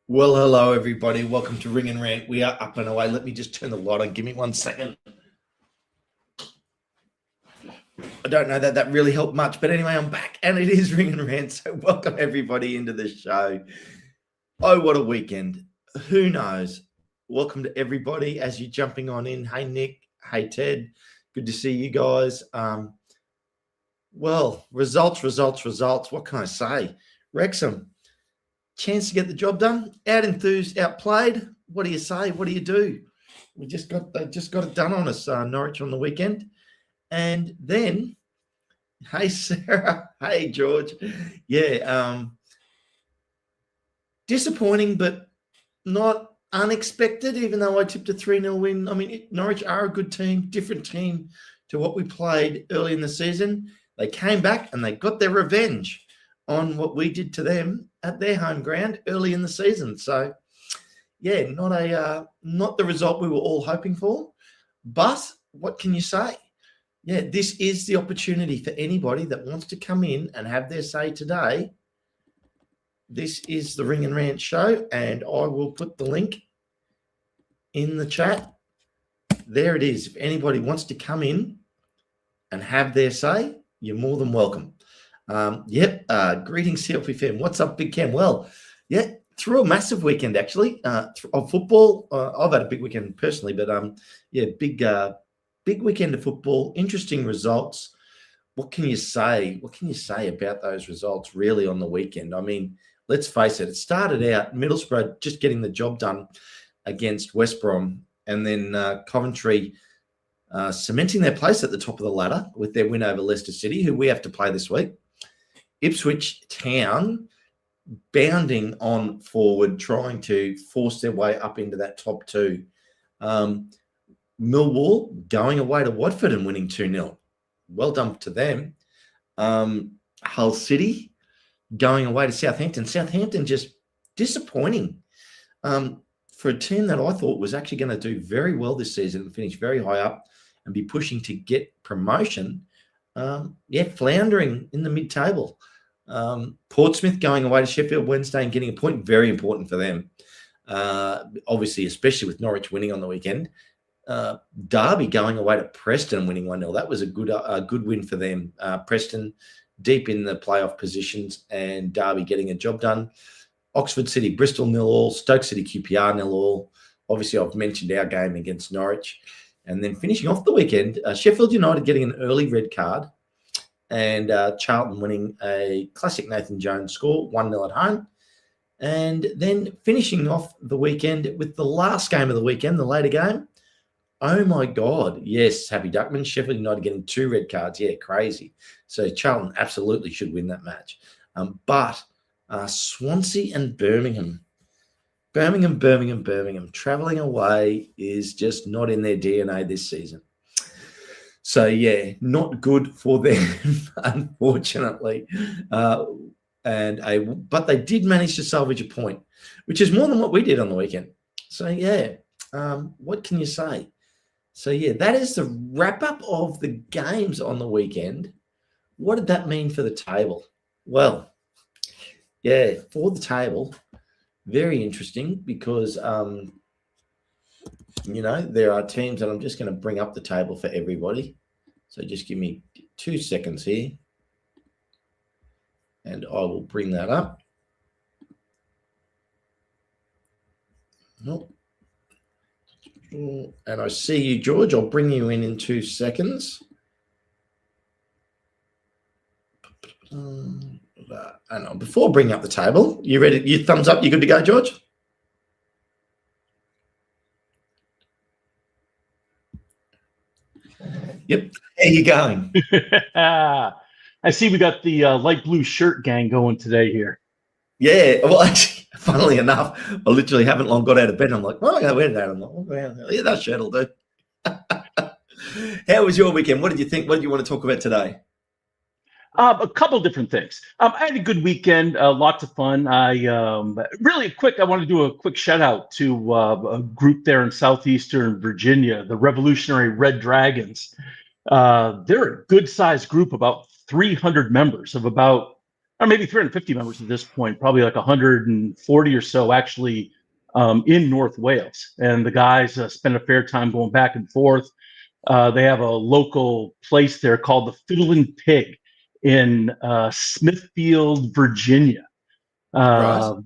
Well, hello everybody. Welcome to Ring and Rant. We are up and away. Let me just turn the light on. Give me 1 second. I don't know that really helped much, but anyway, I'm back and it is Ring and Rant. So welcome everybody into the show. Oh, what a weekend. Who knows? Welcome to everybody as you're jumping on in. Hey, Nick. Hey, Ted. Good to see you guys. Well, results. What can I say? Wrexham. Chance to get the job done. Out enthused, outplayed. What do you say? What do you do? They just got it done on us, Norwich on the weekend. And then, hey Sarah, hey George. Yeah, disappointing, but not unexpected, even though I tipped a 3-0 win. I mean, Norwich are a good team, different team to what we played early in the season. They came back and they got their revenge on what we did to them at their home ground early in the season. So, yeah, not the result we were all hoping for, but what can you say? Yeah, this is the opportunity for anybody that wants to come in and have their say today. This is the Ring and Rant show, and I will put the link in the chat. There it is. If anybody wants to come in and have their say, you're more than welcome. Greetings, CLP fam. What's up, Big Cam? Well, yeah, through a massive weekend actually of football. I've had a big weekend personally, but big weekend of football. Interesting results. What can you say? What can you say about those results really on the weekend? I mean, let's face it. It started out Middlesbrough just getting the job done against West Brom, and then Coventry cementing their place at the top of the ladder with their win over Leicester City, who we have to play this week. Ipswich Town bounding on forward, trying to force their way up into that top two. Millwall going away to Watford and winning 2-0. Well done to them. Hull City going away to Southampton. Southampton just disappointing for a team that I thought was actually going to do very well this season and finish very high up and be pushing to get promotion. Floundering in the mid-table. Portsmouth going away to Sheffield Wednesday and getting a point, very important for them. Obviously, especially with Norwich winning on the weekend. Derby going away to Preston and winning 1-0. That was a good win for them. Preston deep in the playoff positions and Derby getting a job done. Oxford City, Bristol 0-0. Stoke City, QPR 0-0. Obviously, I've mentioned our game against Norwich. And then finishing off the weekend, Sheffield United getting an early red card and Charlton winning a classic Nathan Jones score, 1-0 at home. And then finishing off the weekend with the last game of the weekend, the later game. Oh, my God. Yes, Happy Duckman. Sheffield United getting 2 red cards. Yeah, crazy. So Charlton absolutely should win that match. But Swansea and Birmingham. Birmingham. Travelling away is just not in their DNA this season. So, yeah, not good for them, unfortunately. But they did manage to salvage a point, which is more than what we did on the weekend. So, yeah, what can you say? So, yeah, that is the wrap-up of the games on the weekend. What did that mean for the table? Well, yeah, for the table, very interesting because, there are teams that I'm just going to bring up the table for everybody. So just give me 2 seconds here and I will bring that up. Nope. And I see you, George. I'll bring you in 2 seconds. And before bringing up the table, you ready? You thumbs up. You good to go, George? Yep. How you going? I see we got the light blue shirt gang going today here. Yeah. Well, actually, funnily enough, I literally haven't long got out of bed. I'm like, well, I'm going to wear that. I'm like, yeah, that shirt will do. How was your weekend? What did you think? What do you want to talk about today? A couple different things. I had a good weekend, lots of fun. I want to do a quick shout out to a group there in southeastern Virginia, the Revolutionary Red Dragons. They're a good sized group, about 300 members of about or maybe 350 members at this point, probably like 140 or so actually in North Wales. And the guys spend a fair time going back and forth. They have a local place there called the Fiddle and Pig in Smithfield, Virginia. Right.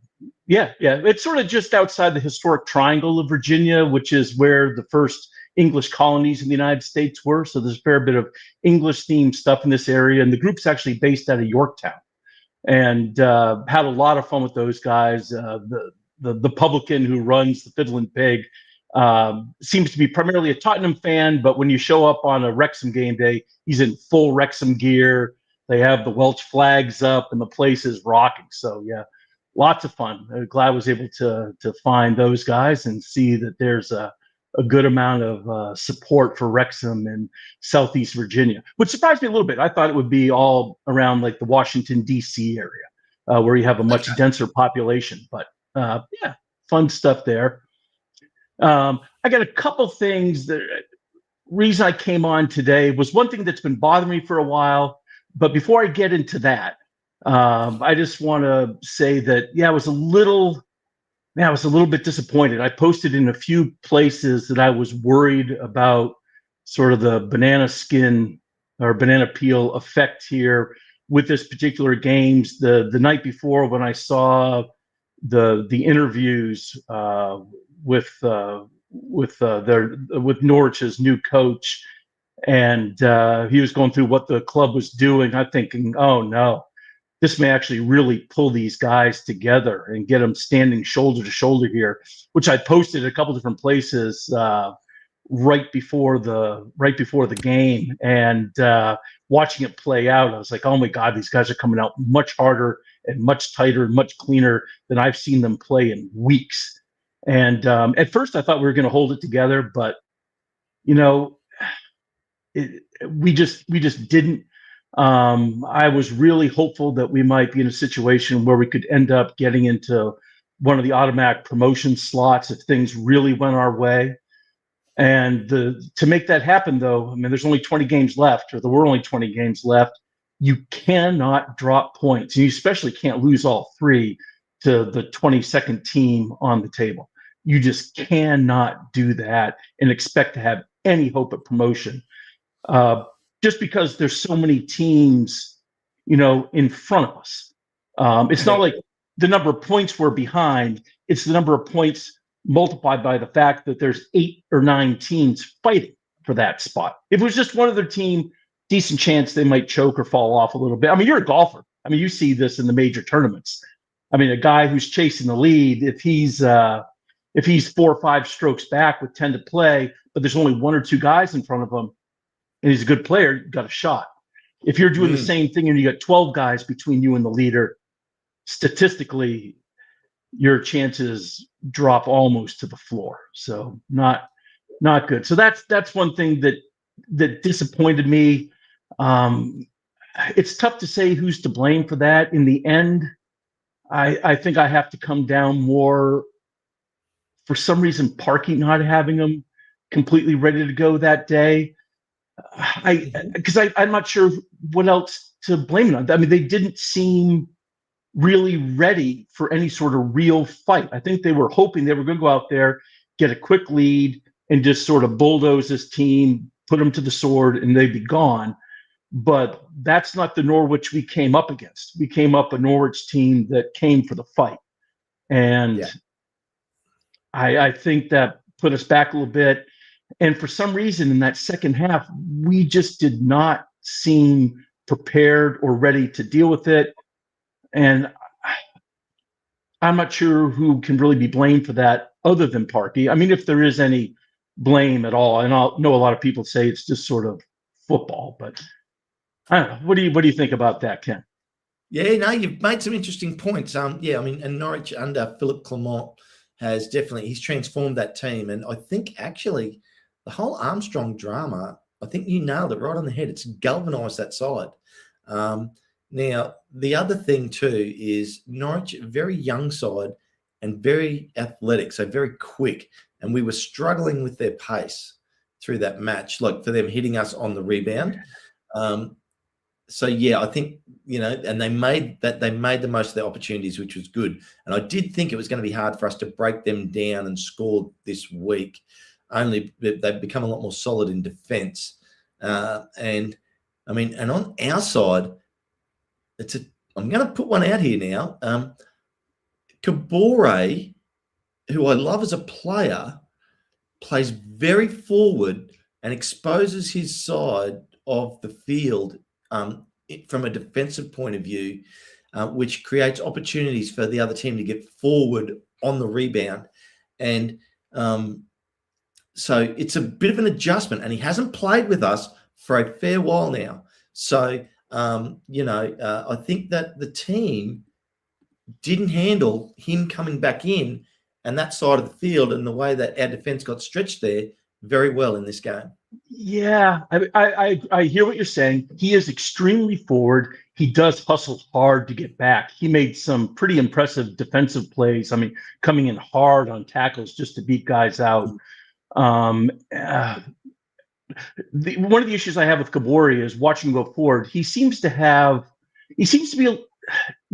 Yeah. It's sort of just outside the historic triangle of Virginia, which is where the first English colonies in the United States were. So there's a fair bit of English themed stuff in this area. And the group's actually based out of Yorktown, and had a lot of fun with those guys. The publican who runs the Fiddle and Pig seems to be primarily a Tottenham fan, but when you show up on a Wrexham game day, he's in full Wrexham gear. They have the Welsh flags up, and the place is rocking. So yeah, lots of fun. Glad I was able to find those guys and see that there's a good amount of support for Wrexham in Southeast Virginia, which surprised me a little bit. I thought it would be all around like the Washington, D.C. area, where you have a much denser population. But yeah, fun stuff there. I got a couple things. The reason I came on today was one thing that's been bothering me for a while. But before I get into that, I just want to say that, yeah, I was a little bit disappointed. I posted in a few places that I was worried about sort of the banana skin or banana peel effect here with this particular games. The night before, when I saw the interviews with Norwich's new coach, and he was going through what the club was doing, I'm thinking, oh no, this may actually really pull these guys together and get them standing shoulder to shoulder here, which I posted a couple different places right before the game, and watching it play out, I was like, oh my God, these guys are coming out much harder and much tighter and much cleaner than I've seen them play in weeks. And at first I thought we were going to hold it together, but we just didn't. I was really hopeful that we might be in a situation where we could end up getting into one of the automatic promotion slots if things really went our way. And to make that happen, though, I mean, there's only 20 games left, or there were only 20 games left. You cannot drop points, and you especially can't lose all three to the 22nd team on the table. You just cannot do that and expect to have any hope at promotion. Just because there's so many teams, in front of us. It's not like the number of points we're behind. It's the number of points multiplied by the fact that there's 8 or 9 teams fighting for that spot. If it was just one other team, decent chance they might choke or fall off a little bit. I mean, you're a golfer. I mean, you see this in the major tournaments. I mean, a guy who's chasing the lead, if he's 4 or 5 strokes back with 10 to play, but there's only 1 or 2 guys in front of him, and he's a good player, you've got a shot. If you're doing the same thing and you got 12 guys between you and the leader, statistically, your chances drop almost to the floor. So not good. So that's one thing that disappointed me. It's tough to say who's to blame for that. In the end, I think I have to come down more, for some reason, Parky not having them completely ready to go that day. Because I'm not sure what else to blame it on. I mean, they didn't seem really ready for any sort of real fight. I think they were hoping they were going to go out there, get a quick lead, and just sort of bulldoze this team, put them to the sword, and they'd be gone. But that's not the Norwich we came up against. We came up a Norwich team that came for the fight. And I think that put us back a little bit. And for some reason, in that second half, we just did not seem prepared or ready to deal with it. And I'm not sure who can really be blamed for that other than Parky. I mean, if there is any blame at all, and I know a lot of people say it's just sort of football, but I don't know. What do you think about that, Ken? Yeah, no, you've made some interesting points. Yeah, I mean, and Norwich under Philip Clement he's transformed that team. And I think actually the whole Armstrong drama, I think you nailed it right on the head. It's galvanized that side. Now, the other thing too is Norwich, very young side and very athletic, so very quick. And we were struggling with their pace through that match, like for them hitting us on the rebound. So yeah, I think, and they made the most of their opportunities, which was good. And I did think it was going to be hard for us to break them down and score this week. Only they've become a lot more solid in defence. And on our side, I'm going to put one out here now. Kabore, who I love as a player, plays very forward and exposes his side of the field from a defensive point of view, which creates opportunities for the other team to get forward on the rebound. And so it's a bit of an adjustment, and he hasn't played with us for a fair while now. So, I think that the team didn't handle him coming back in and that side of the field and the way that our defense got stretched there very well in this game. Yeah, I hear what you're saying. He is extremely forward. He does hustle hard to get back. He made some pretty impressive defensive plays. I mean, coming in hard on tackles just to beat guys out. One of the issues I have with Kabore is watching him go forward. He seems to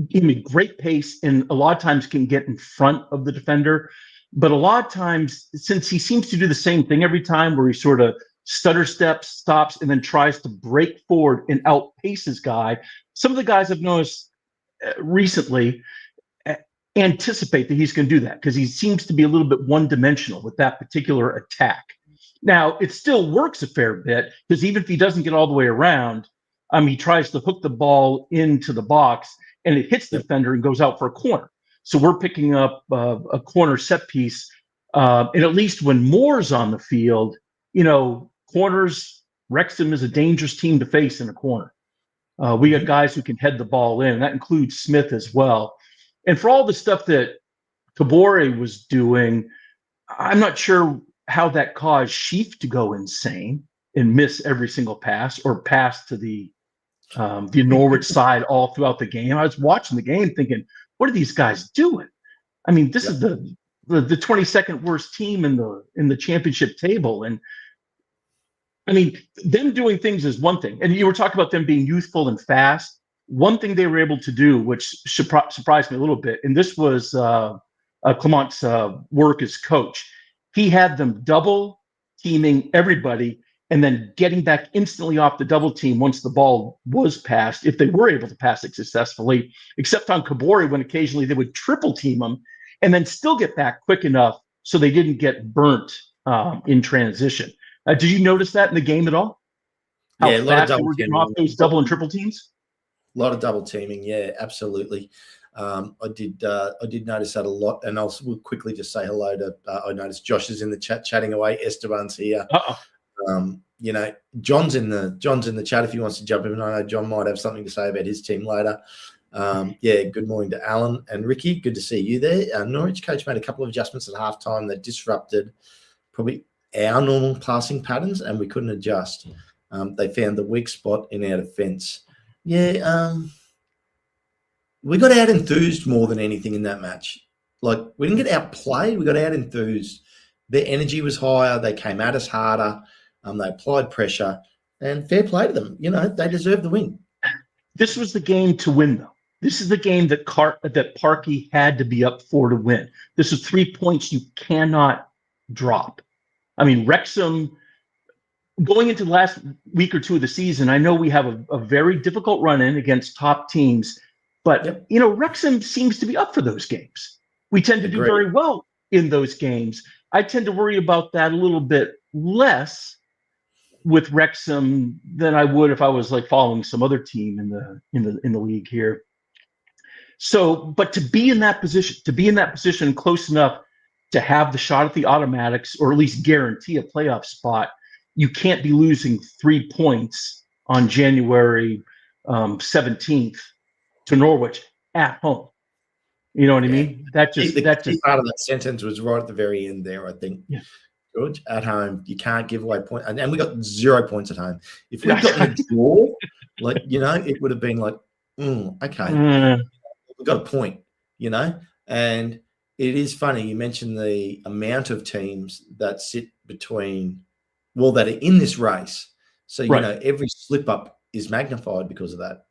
be great pace, and a lot of times can get in front of the defender. But a lot of times, since he seems to do the same thing every time, where he sort of stutter steps, stops, and then tries to break forward and outpace his guy, some of the guys I've noticed recently anticipate that he's going to do that because he seems to be a little bit one-dimensional with that particular attack. Now, it still works a fair bit because even if he doesn't get all the way around, he tries to hook the ball into the box and it hits the defender and goes out for a corner. So we're picking up a corner set piece. And at least when Moore's on the field, corners, Wrexham is a dangerous team to face in a corner. We got guys who can head the ball in. That includes Smith as well. And for all the stuff that Kabore was doing, I'm not sure how that caused Sheaf to go insane and miss every single pass or pass to the Norwich side all throughout the game. I was watching the game thinking, what are these guys doing? I mean, this is the 22nd worst team in the championship table. And I mean, them doing things is one thing. And you were talking about them being youthful and fast. One thing they were able to do, which surprised me a little bit, and this was Clement's work as coach. He had them double teaming everybody and then getting back instantly off the double team once the ball was passed, if they were able to pass it successfully, except on Kabore when occasionally they would triple team him and then still get back quick enough so they didn't get burnt in transition. Did you notice that in the game at all? How fast they were getting off those double and triple teams? A lot of double teaming, yeah, absolutely. I did notice that a lot, and we'll quickly just say hello to. I noticed Josh is in the chat chatting away. Esteban's here. John's in the chat if he wants to jump in. I know John might have something to say about his team later. Good morning to Alan and Ricky. Good to see you there. Norwich coach made a couple of adjustments at halftime that disrupted probably our normal passing patterns, and we couldn't adjust. They found the weak spot in our defence. We got out enthused more than anything in that match. Like, we didn't get outplayed. We got out enthused. Their energy was higher. They came at us harder. They applied pressure, and fair play to them. They deserve the win. This was the game to win, though. This is the game that Parkey had to be up for to win. This is 3 points you cannot drop. I mean, Wrexham, going into the last week or two of the season, I know we have a very difficult run-in against top teams, but, Wrexham seems to be up for those games. We tend to do very well in those games. I tend to worry about that a little bit less with Wrexham than I would if I was like following some other team in the league here. So, but to be in that position close enough to have the shot at the automatics, or at least guarantee a playoff spot, you can't be losing 3 points on January 17th to Norwich at home. You know what I mean? That just part of that sentence was right at the very end there, I think. Yeah. George, at home, you can't give away points. And we got 0 points at home. If we'd gotten a draw, it would have been like, okay, we've got a point, And it is funny, you mentioned the amount of teams that sit that are in this race. So, every slip up is magnified because of that.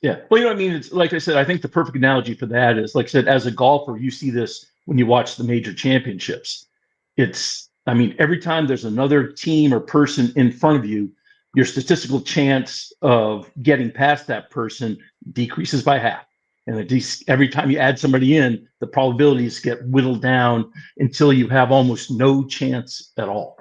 Yeah. Well, you know what I mean? It's like I said, I think the perfect analogy for that is, like I said, as a golfer, you see this when you watch the major championships. I mean, every time there's another team or person in front of you, your statistical chance of getting past that person decreases by half. And every time you add somebody in, the probabilities get whittled down until you have almost no chance at all.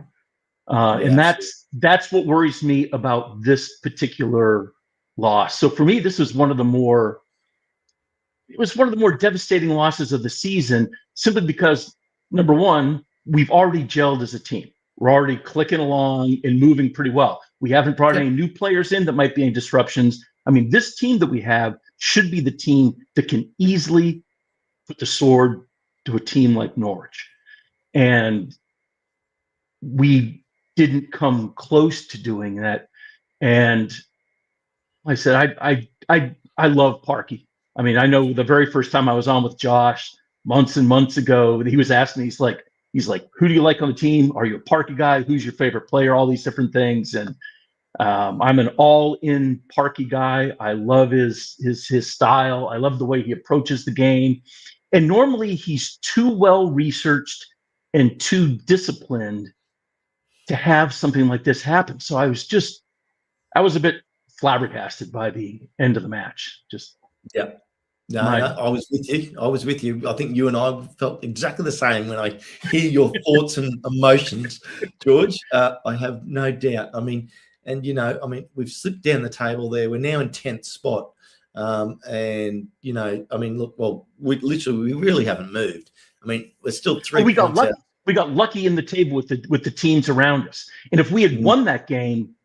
And that's what worries me about this particular loss. So for me, this was one of the more devastating losses of the season, simply because, number one, we've already gelled as a team. We're already clicking along and moving pretty well. We haven't brought any new players in that might be any disruptions. I mean, this team that we have should be the team that can easily put the sword to a team like Norwich. And we didn't come close to doing that. And like I said, I love Parky. I mean, I know the very first time I was on with Josh months and months ago, he was asking me, he's like, who do you like on the team? Are you a Parky guy? Who's your favorite player? All these different things. And I'm an all-in Parky guy. I love his style. I love the way he approaches the game. And normally he's too well researched and too disciplined to have something like this happen. So I was a bit flabbergasted by the end of the match. No, I was with you. I think you and I felt exactly the same when I hear your thoughts and emotions, George. I have no doubt. I mean, and we've slipped down the table there. We're now in 10th spot. And look, well, we really haven't moved. I mean, we're still 3 points out. We got lucky in the table with the teams around us. And if we had won that game,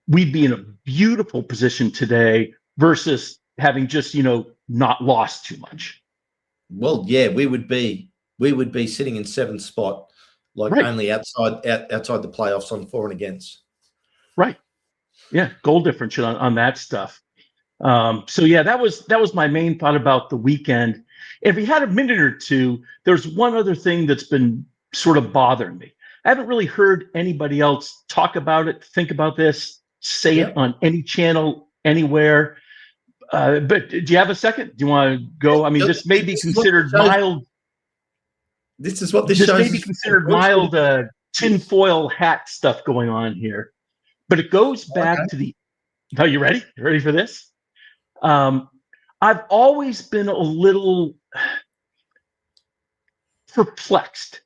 we'd be in a beautiful position today versus having just, not lost too much. Well, yeah, we would be sitting in 7th spot, only outside the playoffs on for and against. Right. Yeah, goal differential on that stuff. So yeah, that was my main thought about the weekend. If we had a minute or two, there's one other thing that's been sort of bothering me. I haven't really heard anybody else talk about it, think about this, say it on any channel, anywhere. But do you have a second? Do you want to go? I mean, this may be considered mild. This is what this shows. This may be considered mild tinfoil hat stuff going on here. But it goes back to the. Are you ready? You ready for this? I've always been a little perplexed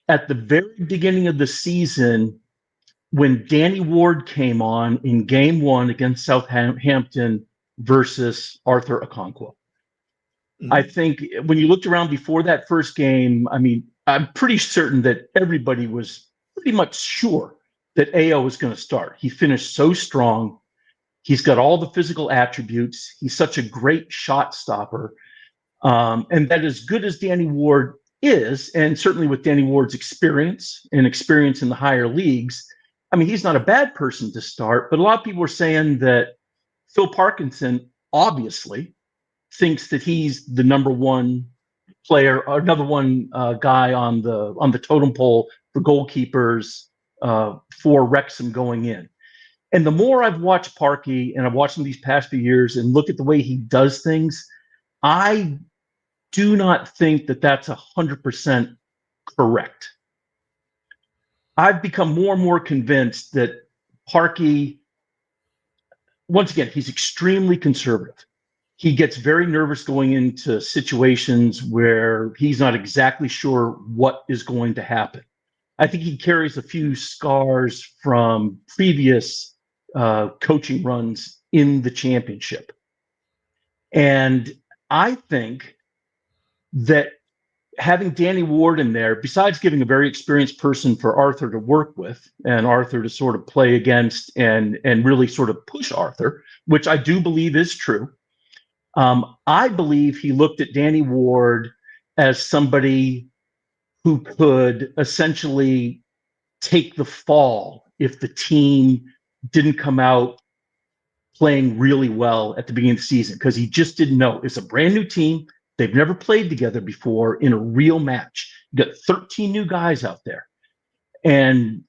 at the very beginning of the season when Danny Ward came on in game 1 against Southampton versus Arthur Okonkwo. I think when you looked around before that first game, I mean, I'm pretty certain that everybody was pretty much sure that AO was going to start. He finished so strong. He's got all the physical attributes. He's such a great shot stopper. And that as good as Danny Ward is, and certainly with Danny Ward's experience in the higher leagues, I mean, he's not a bad person to start, but a lot of people were saying that Phil Parkinson obviously thinks that he's the number one player or number one guy on the totem pole for goalkeepers for Wrexham going in. And the more I've watched Parky and I've watched him these past few years and look at the way he does things, I do not think that that's 100% correct. I've become more and more convinced that Parky, once again, he's extremely conservative. He gets very nervous going into situations where he's not exactly sure what is going to happen. I think he carries a few scars from previous coaching runs in the championship. And I think that having Danny Ward in there, besides giving a very experienced person for Arthur to work with and Arthur to sort of play against and really sort of push Arthur, which I do believe is true, I believe he looked at Danny Ward as somebody who could essentially take the fall if the team didn't come out playing really well at the beginning of the season, because he just didn't know. It's a brand new team. They've never played together before in a real match. You got 13 new guys out there. And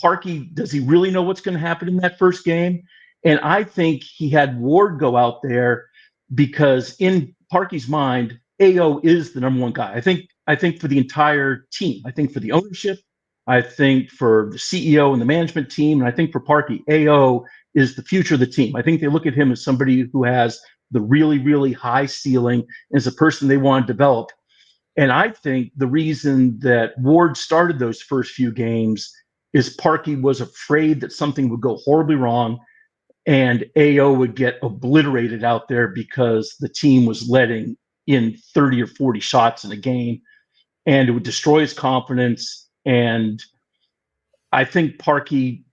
Parky, does he really know what's going to happen in that first game? And I think he had Ward go out there because in Parky's mind, AO is the number one guy. I think for the entire team, I think for the ownership, I think for the CEO and the management team, and I think for Parky, AO is the future of the team. I think they look at him as somebody who has the really, really high ceiling, as a person they want to develop. And I think the reason that Ward started those first few games is Parky was afraid that something would go horribly wrong and AO would get obliterated out there because the team was letting in 30 or 40 shots in a game, and it would destroy his confidence. And I think Parky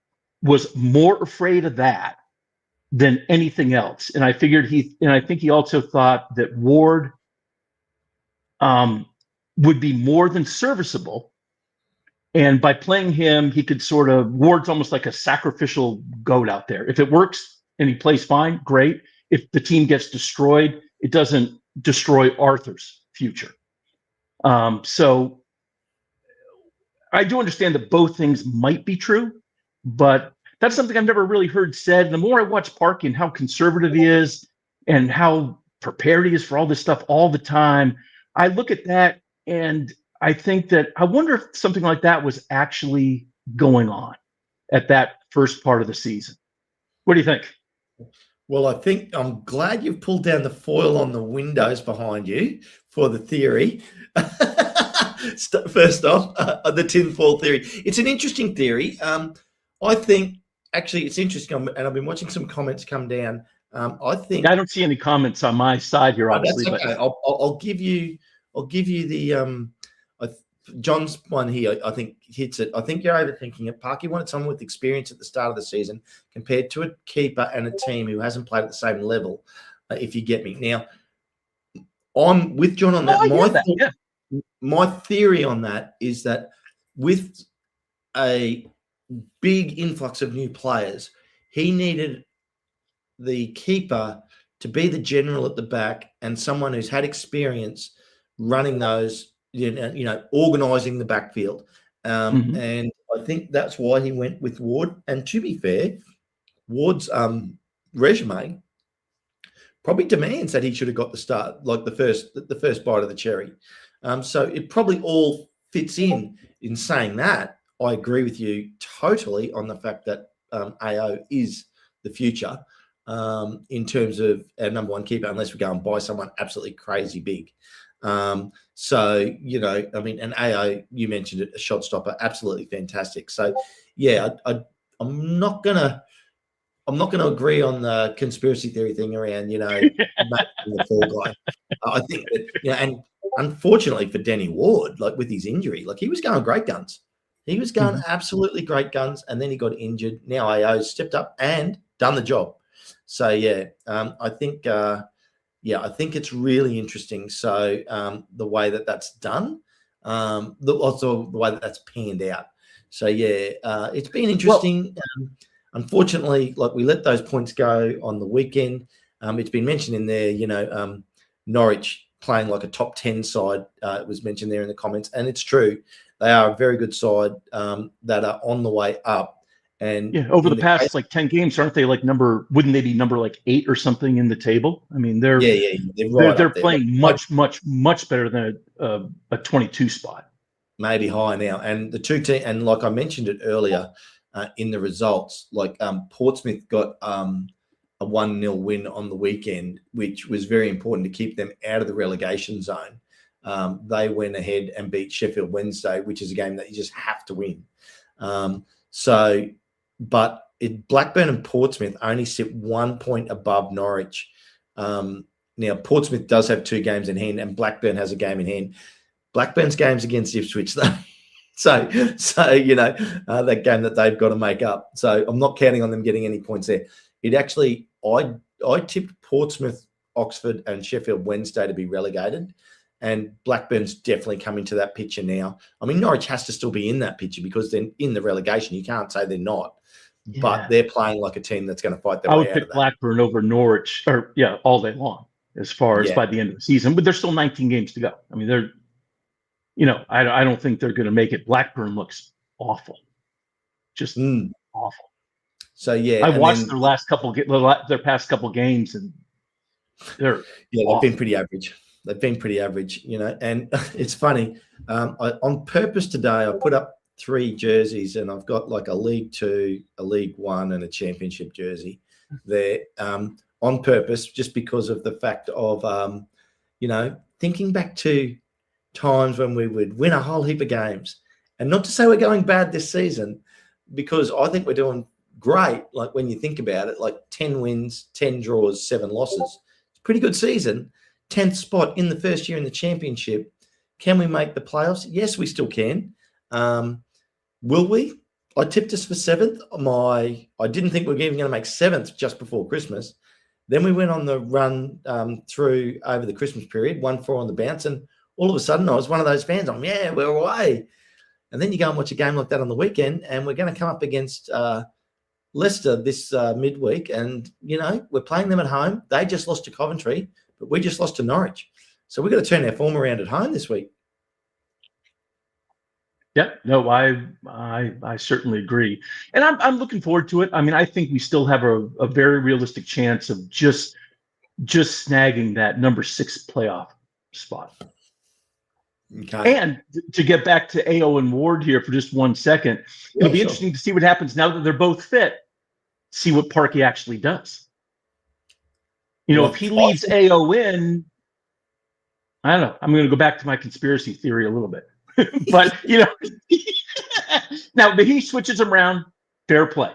was more afraid of that than anything else. And I think he also thought that Ward would be more than serviceable. And by playing him, he could Ward's almost like a sacrificial goat out there. If it works and he plays fine, great. If the team gets destroyed, it doesn't destroy Arthur's future. So I do understand that both things might be true, but that's something I've never really heard said. And the more I watch Parky and how conservative he is and how prepared he is for all this stuff all the time, I look at that and I think that I wonder if something like that was actually going on at that first part of the season. What do you think? Well, I think I'm glad you've pulled down the foil on the windows behind you for the theory. First off, the tinfoil theory. It's an interesting theory. I think actually it's interesting, and I've been watching some comments come down. I think I don't see any comments on my side here, obviously. That's okay. But I'll give you the John's one here. I think hits it. I think you're overthinking it. Parky wanted someone with experience at the start of the season compared to a keeper and a team who hasn't played at the same level. If you get me now, I'm with John on that. My theory on that is that with a big influx of new players, he needed the keeper to be the general at the back and someone who's had experience running those, organising the backfield. And I think that's why he went with Ward. And to be fair, Ward's resume probably demands that he should have got the start, like the first bite of the cherry. So it probably all fits in saying that. I agree with you totally on the fact that AO is the future in terms of our number one keeper, unless we go and buy someone absolutely crazy big. So, and AO, you mentioned it, a shot stopper, absolutely fantastic. So, yeah, I'm not gonna agree on the conspiracy theory thing around, the fall guy. I think that, and unfortunately for Denny Ward, like with his injury, like he was going great guns. He was going absolutely great guns, and then he got injured. Now AO's stepped up and done the job. So yeah, I think it's really interesting. So the way that's done, also the way that's panned out. So yeah, it's been interesting. Unfortunately, like we let those points go on the weekend. It's been mentioned in there, Norwich playing like a top 10 side. It was mentioned there in the comments, and it's true. They are a very good side that are on the way up. And over the past 10 games, aren't they wouldn't they be number 8 or something in the table? I mean, they're playing much better than a 22 spot. Maybe higher now. And the two teams, and like I mentioned it earlier in the results, Portsmouth got a 1-0 win on the weekend, which was very important to keep them out of the relegation zone. They went ahead and beat Sheffield Wednesday, which is a game that you just have to win. But Blackburn and Portsmouth only sit 1 point above Norwich. Now, Portsmouth does have 2 games in hand, and Blackburn has a game in hand. Blackburn's game's against Ipswich, though. So that game that they've got to make up. So I'm not counting on them getting any points there. It actually, I tipped Portsmouth, Oxford, and Sheffield Wednesday to be relegated. And Blackburn's definitely come into that picture now. I mean, Norwich has to still be in that picture because they're in the relegation. You can't say they're not. Yeah. But they're playing like a team that's going to fight their way out of that. I would pick Blackburn over Norwich, all day long, as far as by the end of the season. But there's still 19 games to go. I mean, I don't think they're going to make it. Blackburn looks awful, just awful. So yeah, I and watched then their past couple games, and they're they've been pretty average. They've been pretty average, and it's funny. On purpose today, I put up 3 jerseys, and I've got like a League 2, a League 1, and a Championship jersey there on purpose, just because of the fact of, thinking back to times when we would win a whole heap of games. And not to say we're going bad this season, because I think we're doing great. Like when you think about it, like 10 wins, 10 draws, 7 losses. It's a pretty good season. 10th spot in the first year in the championship. Can we make the playoffs? Yes, we still can. Will we? I tipped us for 7th. I didn't think we were even going to make 7th just before Christmas. Then we went on the run through over the Christmas period, 1-4 on the bounce, and all of a sudden I was one of those fans. Yeah, we're away. And then you go and watch a game like that on the weekend, and we're going to come up against Leicester this midweek, and we're playing them at home. They just lost to Coventry, but we just lost to Norwich. So we've got to turn our form around at home this week. Yeah, no, I certainly agree, and I'm looking forward to it. I mean, I think we still have a very realistic chance of just snagging that number 6 playoff spot. Okay. And to get back to AO and Ward here for just 1 second, it'll be interesting to see what happens now that they're both fit. See what Parkey actually does. If he leaves AO in, I don't know. I'm going to go back to my conspiracy theory a little bit. But now but he switches him around, fair play.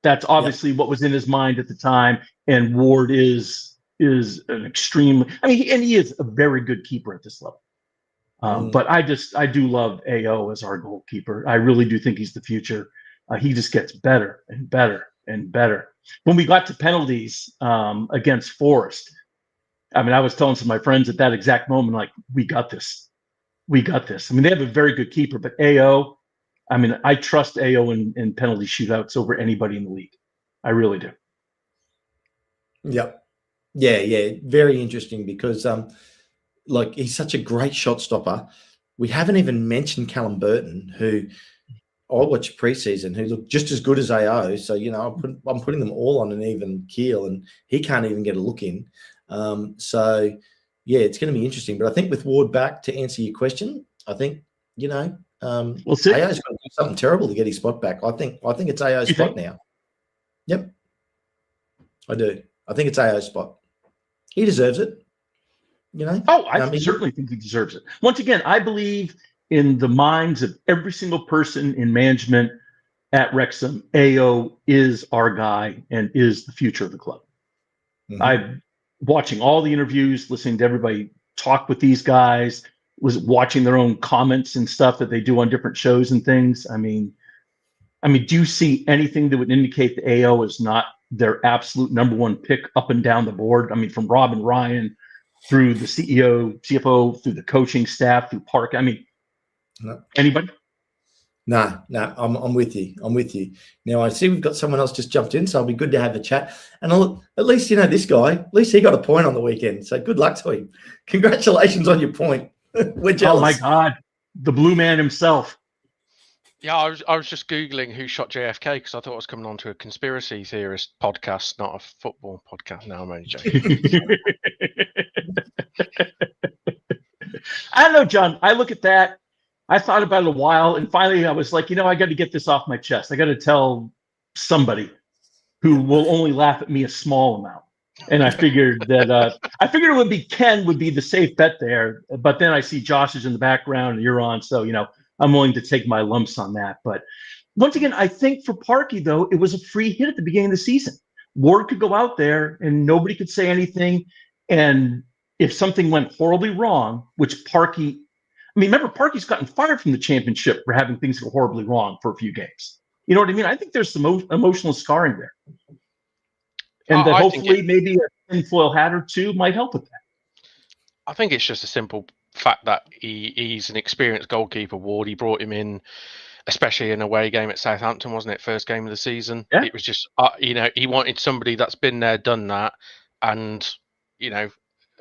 That's obviously what was in his mind at the time. And Ward is an extreme. I mean, and he is a very good keeper at this level. But I do love AO as our goalkeeper. I really do think he's the future. He just gets better and better and better. When we got to penalties against Forest, I mean, I was telling some of my friends at that exact moment, like, we got this. We got this. I mean, they have a very good keeper, but AO, I mean, I trust AO in penalty shootouts over anybody in the league. I really do. Yep. Yeah. Very interesting because, he's such a great shot stopper. We haven't even mentioned Callum Burton, who I watched preseason, who looked just as good as AO. So, I'm putting them all on an even keel, and he can't even get a look in. Yeah, it's going to be interesting. But I think with Ward back, to answer your question, I think, we'll see. AO's going to do something terrible to get his spot back. I think it's AO's spot now. Yep. I do. I think it's AO's spot. He deserves it. Oh, I certainly think he deserves it. Once again, I believe in the minds of every single person in management at Wrexham, AO is our guy and is the future of the club. Mm-hmm. I'm watching all the interviews, listening to everybody talk with these guys, was watching their own comments and stuff that they do on different shows and things. I mean, do you see anything that would indicate that AO is not their absolute number 1 pick up and down the board? I mean, from Rob and Ryan through the CEO, CFO, through the coaching staff, through Park. I mean, no. Anybody? No, I'm with you. Now, I see we've got someone else just jumped in, so it'll be good to have a chat. And at least, this guy, at least he got a point on the weekend. So good luck to him. Congratulations on your point. We're jealous. Oh, my God. The blue man himself. Yeah, I was just Googling who shot JFK because I thought I was coming on to a conspiracy theorist podcast, not a football podcast. No, I'm only joking. I don't know, John. I look at that. I thought about it a while, and finally I was like, I got to get this off my chest. I got to tell somebody who will only laugh at me a small amount. And I figured that it would be Ken would be the safe bet there. But then I see Josh is in the background and you're on, so I'm willing to take my lumps on that. But once again, I think for Parkey though, it was a free hit at the beginning of the season. Ward could go out there and nobody could say anything. And if something went horribly wrong, which Parkey, remember, Parkey's gotten fired from the championship for having things go horribly wrong for a few games. You know what I mean? I think there's some emotional scarring there. And that hopefully maybe a tinfoil hat or two might help with that. I think it's just a simple fact that he's an experienced goalkeeper, Ward. He brought him in, especially in an away game at Southampton, wasn't it? First game of the season. Yeah. It was just, he wanted somebody that's been there, done that. And,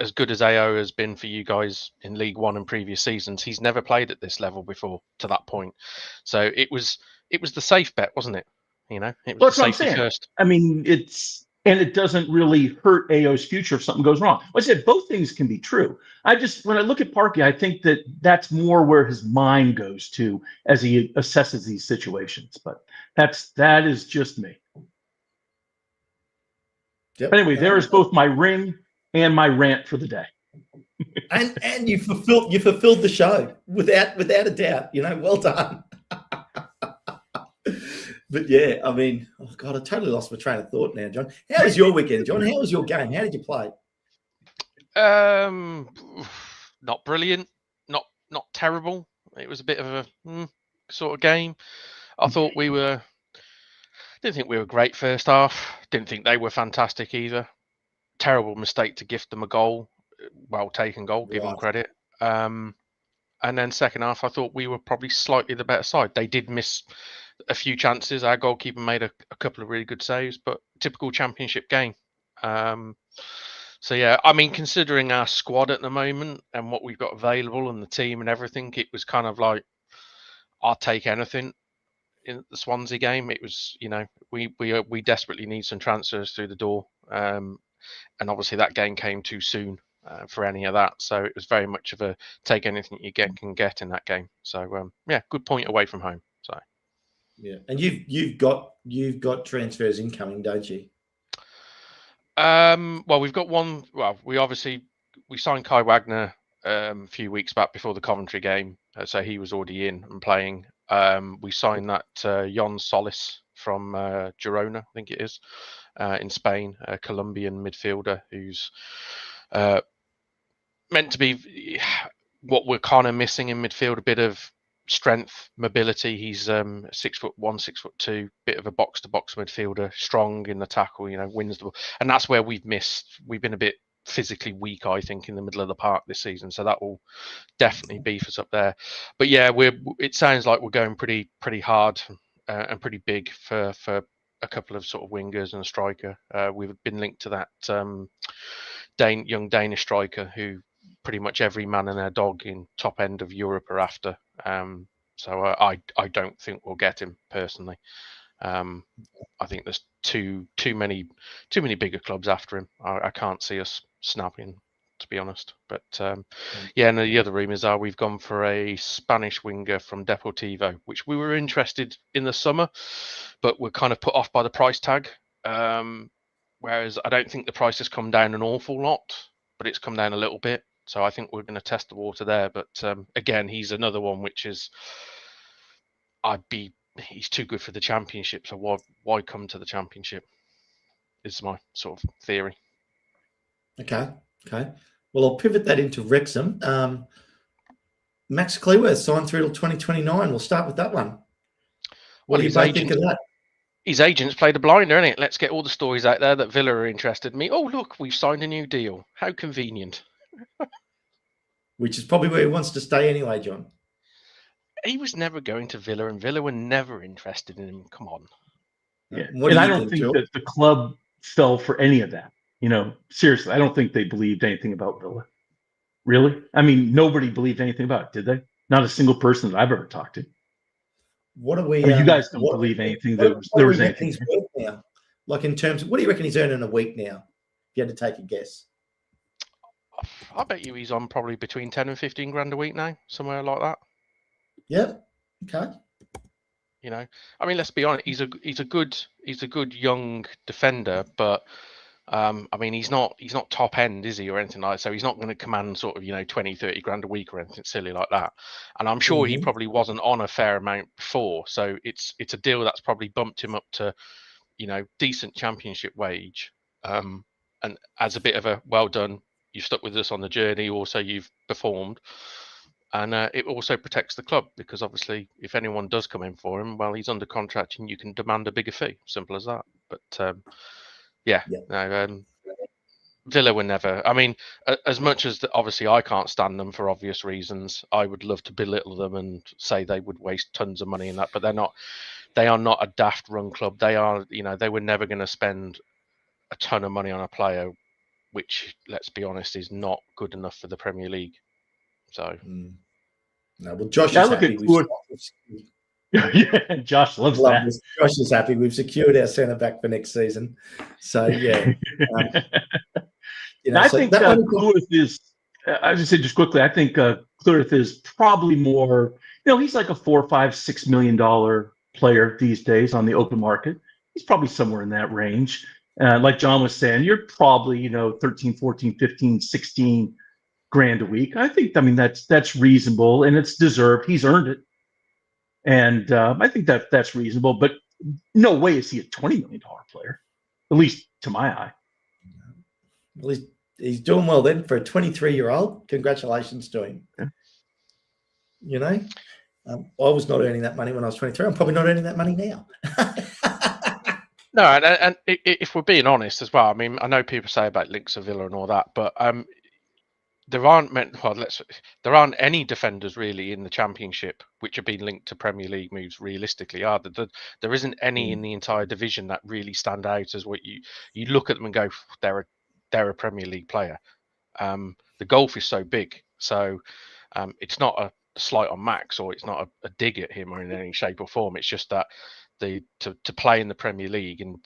as good as AO has been for you guys in League One and previous seasons, he's never played at this level before to that point. So it was the safe bet, wasn't it? You know, it was Well, that's the what I'm safety saying. first. I mean, it doesn't really hurt AO's future if something goes wrong. Like I said, both things can be true. When I look at Parkey, I think that's more where his mind goes to as he assesses these situations. But that is just me. Yep. Anyway, there is both my ring and my rant for the day. And you fulfilled the show without a doubt. You know, well done. But yeah, I mean, oh God, I totally lost my train of thought now, John. How was your weekend, John? How was your game? How did you play? Not brilliant, not terrible. It was a bit of a sort of game. I thought didn't think we were great first half. Didn't think they were fantastic either. Terrible mistake to gift them a goal. Well taken goal, give them credit. And then second half, I thought we were probably slightly the better side. They did miss a few chances. Our goalkeeper made a couple of really good saves, but typical championship game. So yeah, I mean, considering our squad at the moment and what we've got available and the team and everything, it was kind of like, I'll take anything in the Swansea game. It was, you know, we desperately need some transfers through the door, and obviously that game came too soon for any of that. So it was very much of a take anything you can get in that game. So yeah, good point away from home. So yeah, and you've got transfers incoming, don't you? Well, we've got one. Well, we signed Kai Wagner a few weeks back before the Coventry game, so he was already in and playing. We signed that Jon Solis from Girona, I think it is, in Spain, a Colombian midfielder who's meant to be what we're kind of missing in midfield, a bit of strength, mobility. He's 6'1", 6'2", bit of a box to box midfielder, strong in the tackle, you know, wins the ball. And that's where we've missed. We've been a bit physically weak, I think, in the middle of the park this season. So that will definitely beef us up there. But yeah, it sounds like we're going pretty hard and pretty big for a couple of sort of wingers and a striker. We've been linked to that young Danish striker who pretty much every man and their dog in top end of Europe are after. So I don't think we'll get him personally. I think there's too many bigger clubs after him. I can't see us snapping, to be honest. But yeah, and the other rumours are we've gone for a Spanish winger from Deportivo, which we were interested in the summer, but we're kind of put off by the price tag. Whereas I don't think the price has come down an awful lot, but it's come down a little bit. So I think we're going to test the water there. But again, he's another one which is, he's too good for the championship. So why come to the championship? Is my sort of theory. Okay. Well, I'll pivot that into Wrexham. Max Cleworth signed through till 2029. We'll start with that one. What do you both think of that? His agent's played a blinder, isn't it? Let's get all the stories out there that Villa are interested in me. Oh, look, we've signed a new deal. How convenient. Which is probably where he wants to stay anyway, John. He was never going to Villa, and Villa were never interested in him. Come on. Yeah, and I don't think that the club fell for any of that. You know, seriously, I don't think they believed anything about Villa. Really? I mean, nobody believed anything about it, did they? Not a single person that I've ever talked to. What are we? I mean, you guys don't believe anything there was anything now. Like in terms of what do you reckon he's earning a week now? If you had to take a guess. I bet you he's on probably between 10 and 15 grand a week now, somewhere like that. Yep. Okay. You know, I mean, let's be honest. He's a good young defender, but I mean, he's not top end, is he, or anything like that? So he's not going to command sort of, you know, 20, 30 grand a week or anything silly like that. And I'm sure he probably wasn't on a fair amount before. So it's a deal that's probably bumped him up to, you know, decent championship wage. And as a bit of a well done, you've stuck with us on the journey. Also, you've performed. And it also protects the club because obviously if anyone does come in for him, well, he's under contract and you can demand a bigger fee. Simple as that. But no, Villa were never. I mean, as much as obviously I can't stand them for obvious reasons, I would love to belittle them and say they would waste tons of money in that. But they're not. They are not a daft run club. They are. You know, they were never going to spend a ton of money on a player, which, let's be honest, is not good enough for the Premier League. So, no, well, Josh is happy. Yeah, Josh loves Love that. this. Josh is happy. We've secured our centre back for next season. So yeah, I so think that one. Cleworth is. I just say just quickly. I think Cleworth is probably more. He's like a $4, $5, $6 million player these days on the open market. He's probably somewhere in that range. Like John was saying, you're probably 13, 14, 15, 16 grand a week. I mean that's reasonable and it's deserved. He's earned it, and I think that's reasonable. But no way is he a $20 million player, at least to my eye. At least he's doing well then for a 23-year-old. Congratulations to him. Yeah. I was not earning that money when I was 23. I'm probably not earning that money now. No, and if we're being honest as well, I mean, I know people say about links of Villa and all that, but there aren't any defenders really in the Championship which have been linked to Premier League moves realistically, are there? There isn't any in the entire division that really stand out as what you look at them and go, they're a Premier League player. The gulf is so big, so it's not a slight on Max, or it's not a dig at him or in any shape or form. It's just that to play in the Premier League, and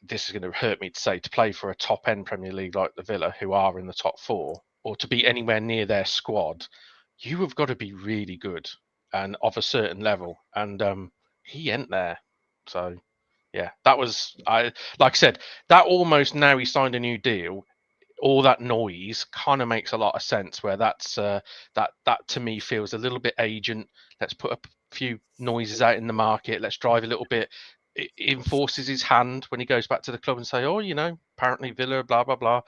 this is going to hurt me to say, to play for a top end Premier League like the Villa, who are in the top 4, or to be anywhere near their squad, you have got to be really good and of a certain level, and he ain't there. So yeah, that was like I said, that almost, now he signed a new deal, all that noise kind of makes a lot of sense, where that's that to me feels a little bit agent. Let's put a few noises out in the market, let's drive a little bit. It enforces his hand when he goes back to the club and say, oh, apparently Villa, blah blah blah.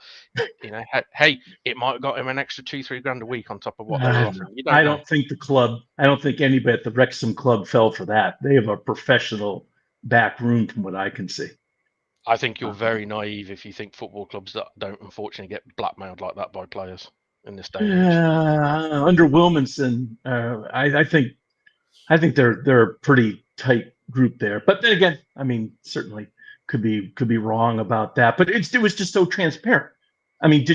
Hey, it might have got him an extra 2-3 grand a week on top of what they were offering. I don't think anybody at the Wrexham club fell for that. They have a professional back room, from what I can see. I think you're very naive if you think football clubs that don't unfortunately get blackmailed like that by players in this day and age. Under Wilmanson, I think they're a pretty tight group there. But then again, I mean, certainly could be wrong about that. But it was just so transparent. I mean,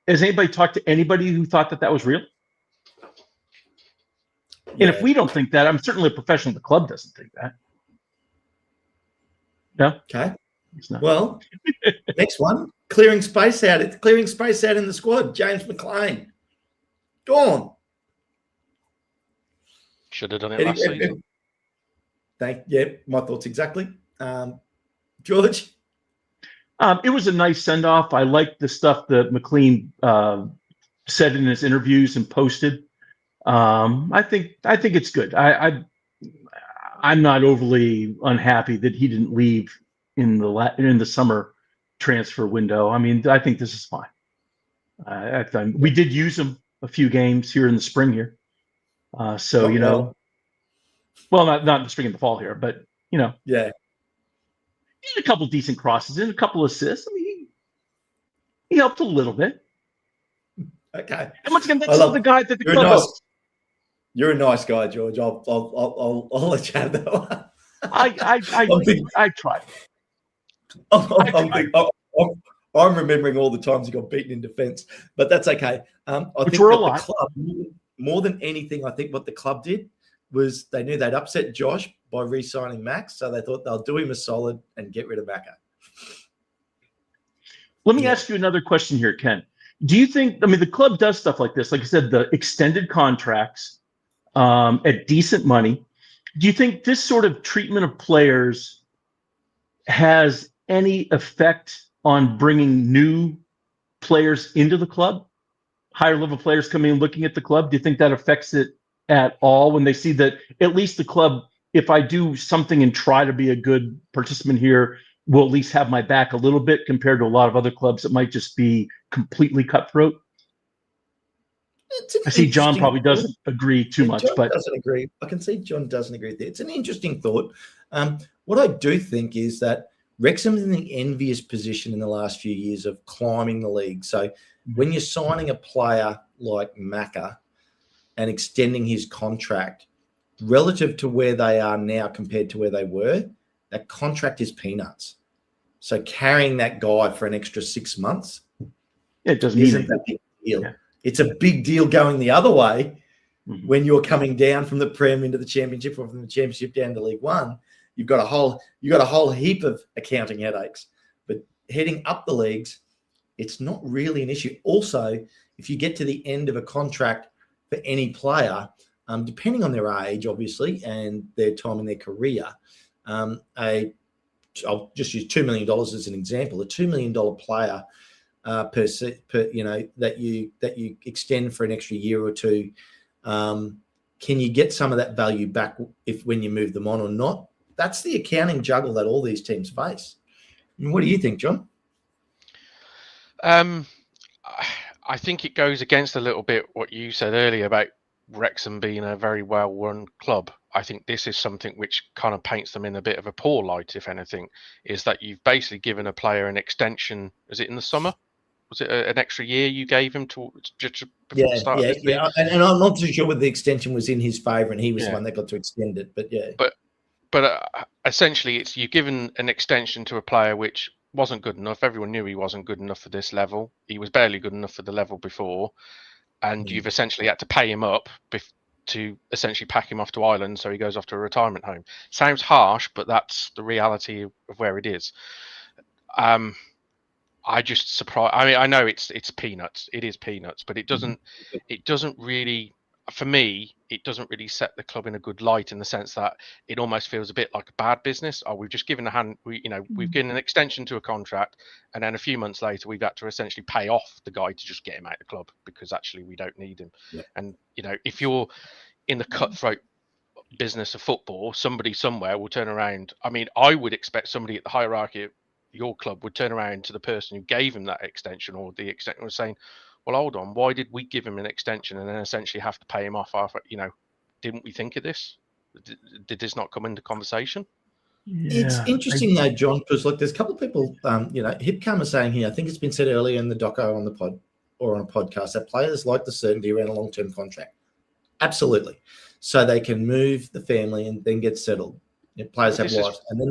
has anybody talked to anybody who thought that was real? Yeah. And if we don't think that, I'm certainly a professional. The club doesn't think that. No. Okay. Well, next one, clearing space out in the squad. James McLean, gone. Should have done it last season. My thoughts exactly. George? It was a nice send-off. I liked the stuff that McLean said in his interviews and posted. I think it's good. I'm not overly unhappy that he didn't leave in the summer transfer window. I mean, I think this is fine. We did use him a few games here in the spring here. Well, not in the spring and the fall here, but yeah, he had a couple decent crosses and a couple assists. I mean, he helped a little bit. Okay. And once again, that's the guy that the club. You're a nice guy, George. I'll let you have that one. I tried. I'm remembering all the times he got beaten in defence, but that's okay. I think the club, more than anything, I think what the club did was they knew they'd upset Josh by re-signing Max, so they thought they'll do him a solid and get rid of Macca. Let me ask you another question here, Ken. Do you think, the club does stuff like this, like I said, the extended contracts at decent money. Do you think this sort of treatment of players has any effect on bringing new players into the club? Higher level players coming and looking at the club? Do you think that affects it at all when they see that at least the club, if I do something and try to be a good participant here, will at least have my back a little bit compared to a lot of other clubs that might just be completely cutthroat? I see John probably doesn't agree too much, but doesn't agree. I can see John doesn't agree with it. It's an interesting thought. What I do think is that Wrexham's in the envious position in the last few years of climbing the league. So when you're signing a player like Macca and extending his contract relative to where they are now compared to where they were, that contract is peanuts. So carrying that guy for an extra 6 months, it doesn't mean a big deal. Yeah. It's a big deal going the other way when you're coming down from the Prem into the Championship, or from the Championship down to League One, you've got a whole heap of accounting headaches. But heading up the leagues, it's not really an issue. Also, if you get to the end of a contract for any player, depending on their age, obviously, and their time in their career, I'll just use $2 million as an example. A $2 million player that you extend for an extra year or two, can you get some of that value back when you move them on or not? That's the accounting juggle that all these teams face. And what do you think, John? I think it goes against a little bit what you said earlier about Wrexham being a very well-run club. I think this is something which kind of paints them in a bit of a poor light, if anything, is that you've basically given a player an extension. Was it in the summer? Was it an extra year you gave him to just before the start of this league? And I'm not too sure whether the extension was in his favour and he was the one that got to extend it. But yeah. But essentially, it's you've given an extension to a player which wasn't good enough. Everyone knew he wasn't good enough for this level. He was barely good enough for the level before, and you've essentially had to pay him up to essentially pack him off to Ireland, so he goes off to a retirement home. Sounds harsh, but that's the reality of where it is. I just surprised. I mean, I know it's peanuts. It is peanuts, but it doesn't really, for me, it doesn't really set the club in a good light, in the sense that it almost feels a bit like a bad business. Oh, we've just given we've given an extension to a contract, and then a few months later we've had to essentially pay off the guy to just get him out of the club because actually we don't need him. Yeah. And if you're in the cutthroat business of football, somebody somewhere will turn around. I mean, I would expect somebody at the hierarchy of your club would turn around to the person who gave him that extension, or the extension, was saying, well, hold on, why did we give him an extension and then essentially have to pay him off after, didn't we think of this? Did this not come into conversation? Yeah, it's interesting though, John, because look, there's a couple of people, Hipcam is saying here, I think it's been said earlier in the doco on the pod or on a podcast, that players like the certainty around a long-term contract. Absolutely. So they can move the family and then get settled. Players have lives. And then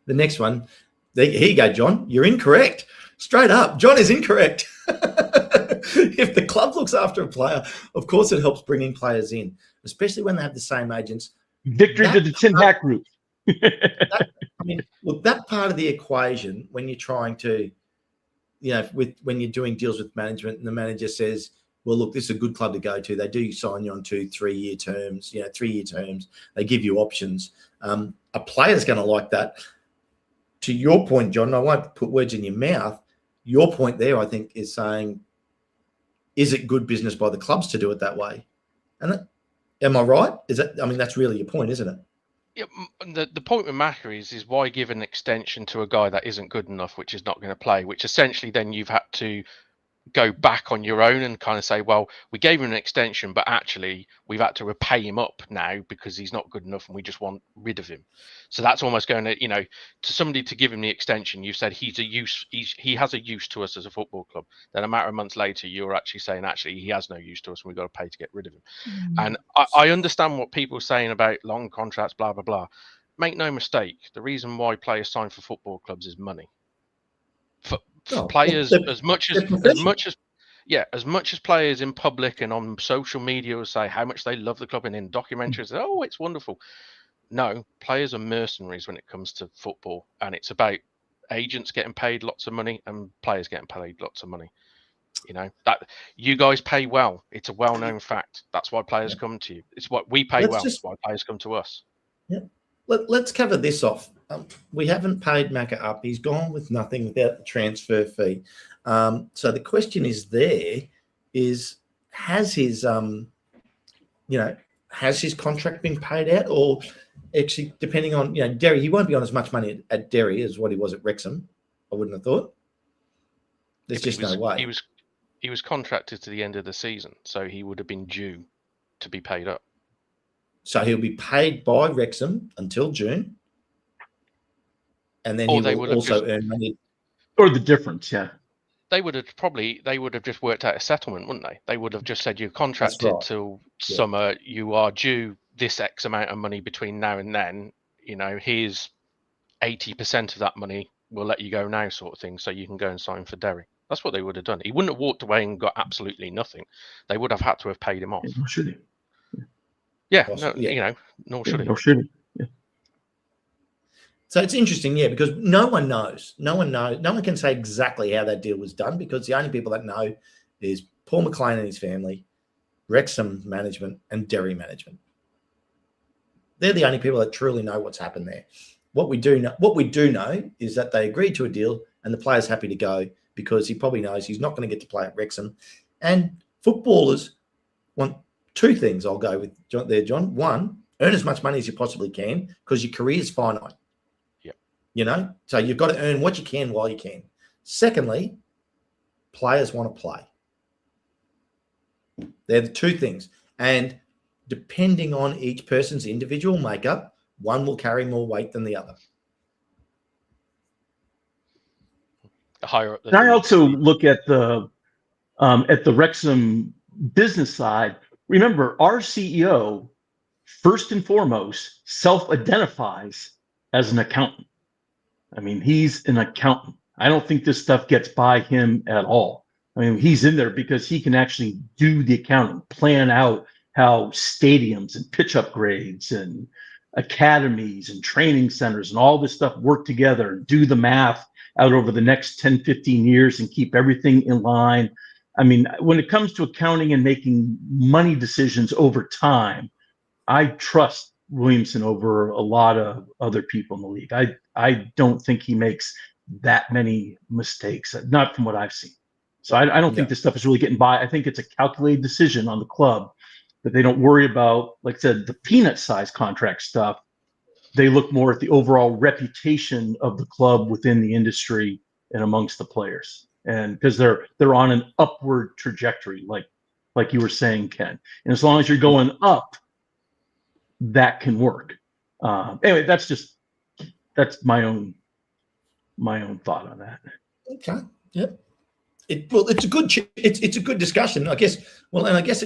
the next one, here you go, John. You're incorrect. Straight up, John is incorrect. If the club looks after a player, of course it helps bringing players in, especially when they have the same agents. Victory to the Tin Hat Group. That part of the equation, when you're trying to, when you're doing deals with management and the manager says, well, look, this is a good club to go to. They do sign you on 2-3 year terms, 3-year terms. They give you options. A player's going to like that. To your point, John, I won't put words in your mouth. Your point there, I think, is saying, is it good business by the clubs to do it that way? And am I right? That's really your point, isn't it? Yeah, the point with Macca is why give an extension to a guy that isn't good enough, which is not going to play, which essentially then you've had to go back on your own and kind of say, well, we gave him an extension, but actually we've had to repay him up now because he's not good enough and we just want rid of him. So that's almost going to, to somebody to give him the extension, you've said he has a use to us as a football club. Then a matter of months later, you're actually saying, actually, he has no use to us and we've got to pay to get rid of him. And I understand what people are saying about long contracts, blah, blah, blah. Make no mistake, the reason why players sign for football clubs is money. Players, as much as players in public and on social media will say how much they love the club, and in documentaries, oh, it's wonderful. No, players are mercenaries when it comes to football, and it's about agents getting paid lots of money and players getting paid lots of money. That you guys pay well. It's a well-known fact. That's why players come to you. It's what we pay It's why players come to us. Yeah. Let's cover this off. We haven't paid Macca up. He's gone with nothing without the transfer fee. So the question is has his contract been paid out, or actually depending on, Derry, he won't be on as much money at Derry as what he was at Wrexham. I wouldn't have thought. There's just no way. He was contracted to the end of the season, so he would have been due to be paid up. So he'll be paid by Wrexham until June, and then he will also earn money. Or the difference, yeah. They would have just worked out a settlement, wouldn't they? They would have just said, you're contracted till summer, you are due this X amount of money between now and then. Here's 80% of that money, we'll let you go now, sort of thing, so you can go and sign for Derry. That's what they would have done. He wouldn't have walked away and got absolutely nothing. They would have had to have paid him off. Nor should he. Yeah, no, you know, nor should he. Nor should he. Yeah. So it's interesting, yeah, because no one knows. No one knows. No one can say exactly how that deal was done, because the only people that know is Paul McLean and his family, Wrexham management, and Derry management. They're the only people that truly know what's happened there. What we do know is that they agreed to a deal, and the player's happy to go because he probably knows he's not going to get to play at Wrexham. And footballers want two things. I'll go with John. One, earn as much money as you possibly can, because your career is finite. You know, so you've got to earn what you can while you can. Secondly, players want to play. They're the two things. And depending on each person's individual makeup, one will carry more weight than the other. Higher up. And I also look at the Wrexham business side. Remember, our CEO, first and foremost, self-identifies as an accountant. I mean, he's an accountant. I don't think this stuff gets by him at all. I mean, he's in there because he can actually do the accounting, plan out how stadiums and pitch upgrades and academies and training centers and all this stuff work together and do the math out over the next 10, 15 years and keep everything in line. I mean, when it comes to accounting and making money decisions over time, I trust Williamson over a lot of other people in the league. I don't think he makes that many mistakes, not from what I've seen. So I don't think this stuff is really getting by. I think it's a calculated decision on the club that they don't worry about, like I said, the peanut-sized contract stuff. They look more at the overall reputation of the club within the industry and amongst the players, and because they're on an upward trajectory, like you were saying, Ken. And as long as you're going up, that can work. Anyway, that's my own thought on that. Okay. Yep. It's a good discussion, I guess. Well, and I guess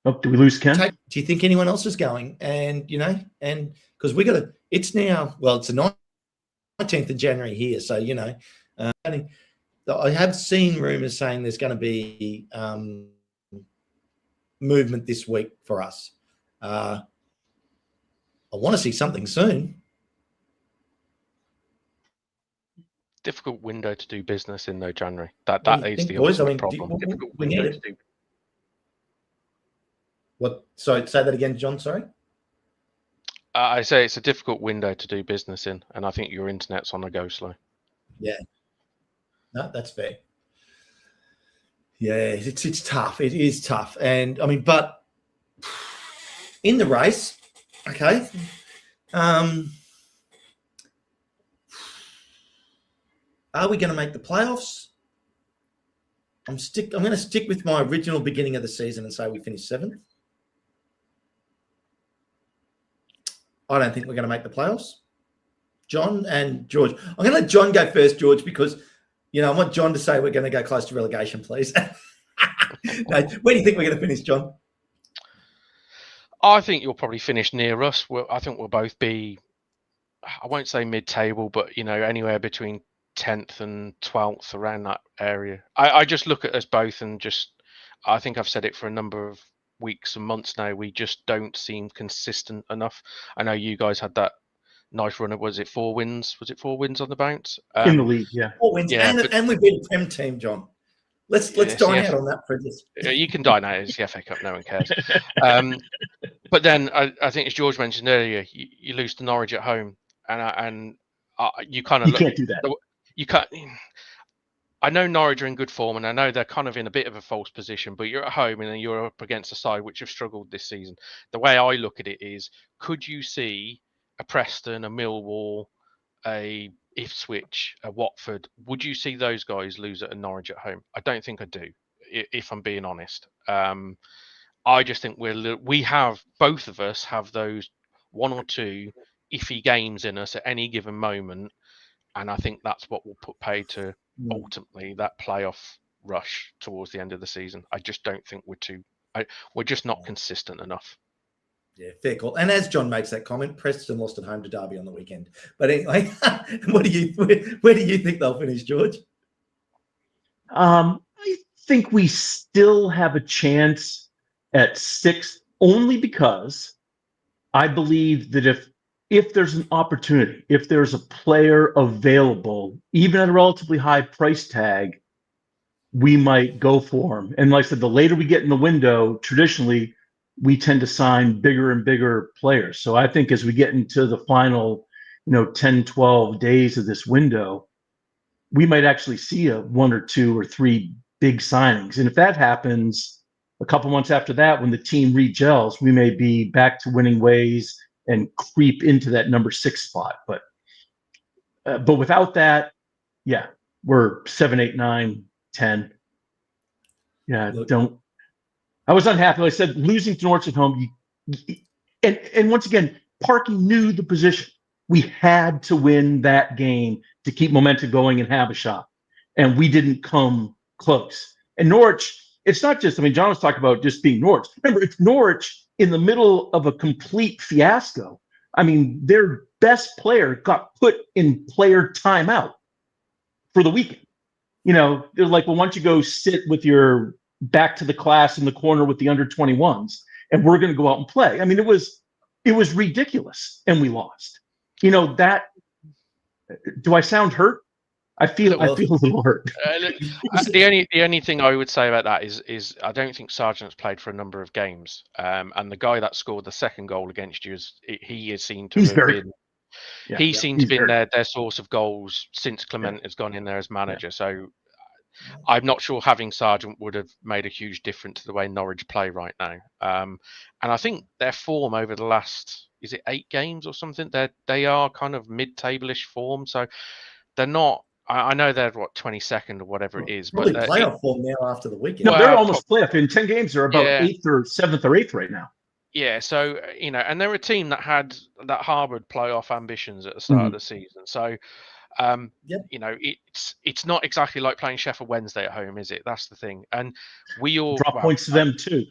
Oh, do we lose Ken? Do you think anyone else is going? And and because it's now, well, it's the 19th of January here, so I have seen rumors saying there's going to be movement this week for us. I want to see something soon. Difficult window to do business in, though, January. That is the ultimate problem. Difficult window to do. What? Sorry, say that again, John. Sorry. I say it's a difficult window to do business in, and I think your internet's on the go slow. Yeah. No, that's fair. Yeah, it's tough. It is tough, and I mean, but in the race, okay. Are we going to make the playoffs? I'm going to stick with my original beginning of the season and say we finish 7th. I don't think we're going to make the playoffs. John and George. I'm going to let John go first, George, because, I want John to say we're going to go close to relegation, please. No, where do you think we're going to finish, John? I think you'll probably finish near us. I think we'll both be, I won't say mid-table, but, anywhere between 10th and 12th, around that area. I just look at us both and I think I've said it for a number of weeks and months now, we just don't seem consistent enough. I know you guys had that nice run. Was it 4 wins? Was it 4 wins on the bounce? In the league, yeah. 4 wins, yeah, and we've been a Prem team, John. Let's dine out on that for this. You can dine out. It's the FA Cup. No one cares. But then I think, as George mentioned earlier, you lose to Norwich at home, and you kind of can't do that. You can't. I know Norwich are in good form, and I know they're kind of in a bit of a false position, but you're at home and you're up against a side which have struggled this season. The way I look at it is, could you see a Preston, a Millwall, a Ipswich, a Watford? Would you see those guys lose at a Norwich at home? I don't think I do, if I'm being honest. I just think both of us have those 1 or 2 iffy games in us at any given moment. And I think that's what will put paid to ultimately that playoff rush towards the end of the season. I just don't think we're just not consistent enough. Yeah, fair call. And as John makes that comment, Preston lost at home to Derby on the weekend. But anyway, where do you think they'll finish, George? I think we still have a chance at 6th, only because I believe that if there's an opportunity, if there's a player available, even at a relatively high price tag, we might go for him. And like I said, the later we get in the window, traditionally, we tend to sign bigger and bigger players. So I think as we get into the final, 10, 12 days of this window, we might actually see a 1 or 2 or 3 big signings. And if that happens a couple months after that, when the team regels, we may be back to winning ways and creep into that number 6 spot. But without that, yeah, we're 7, 8, 9, 10. Yeah, Look, I was unhappy. Like I said, losing to Norwich at home, and once again, Parky knew the position. We had to win that game to keep momentum going and have a shot. And we didn't come close. And Norwich, it's not just, John was talking about just being Norwich. Remember, it's Norwich in the middle of a complete fiasco. Their best player got put in player timeout for the weekend. They're like, well, why don't you go sit with your back to the class in the corner with the under 21s, and we're going to go out and play. It was ridiculous, and we lost. That. Do I sound hurt? I feel a little hurt. The only thing I would say about that is I don't think Sargent's played for a number of games, and the guy that scored the second goal against you he has seemed to have been. Yeah, he seems to be their source of goals since Clement has gone in there as manager. Yeah. So I'm not sure having Sargent would have made a huge difference to the way Norwich play right now. And I think their form over the last, is it 8 games or something? They are kind of mid-table-ish form. So they're not. I know they're 22nd or whatever it is, probably but playoff form now after the weekend. No, they're almost playoff. In 10 games, they're about 8th or 7th or 8th right now. Yeah, so and they're a team that harbored playoff ambitions at the start of the season. So, it's not exactly like playing Sheffield Wednesday at home, is it? That's the thing. And we all drop points to them too.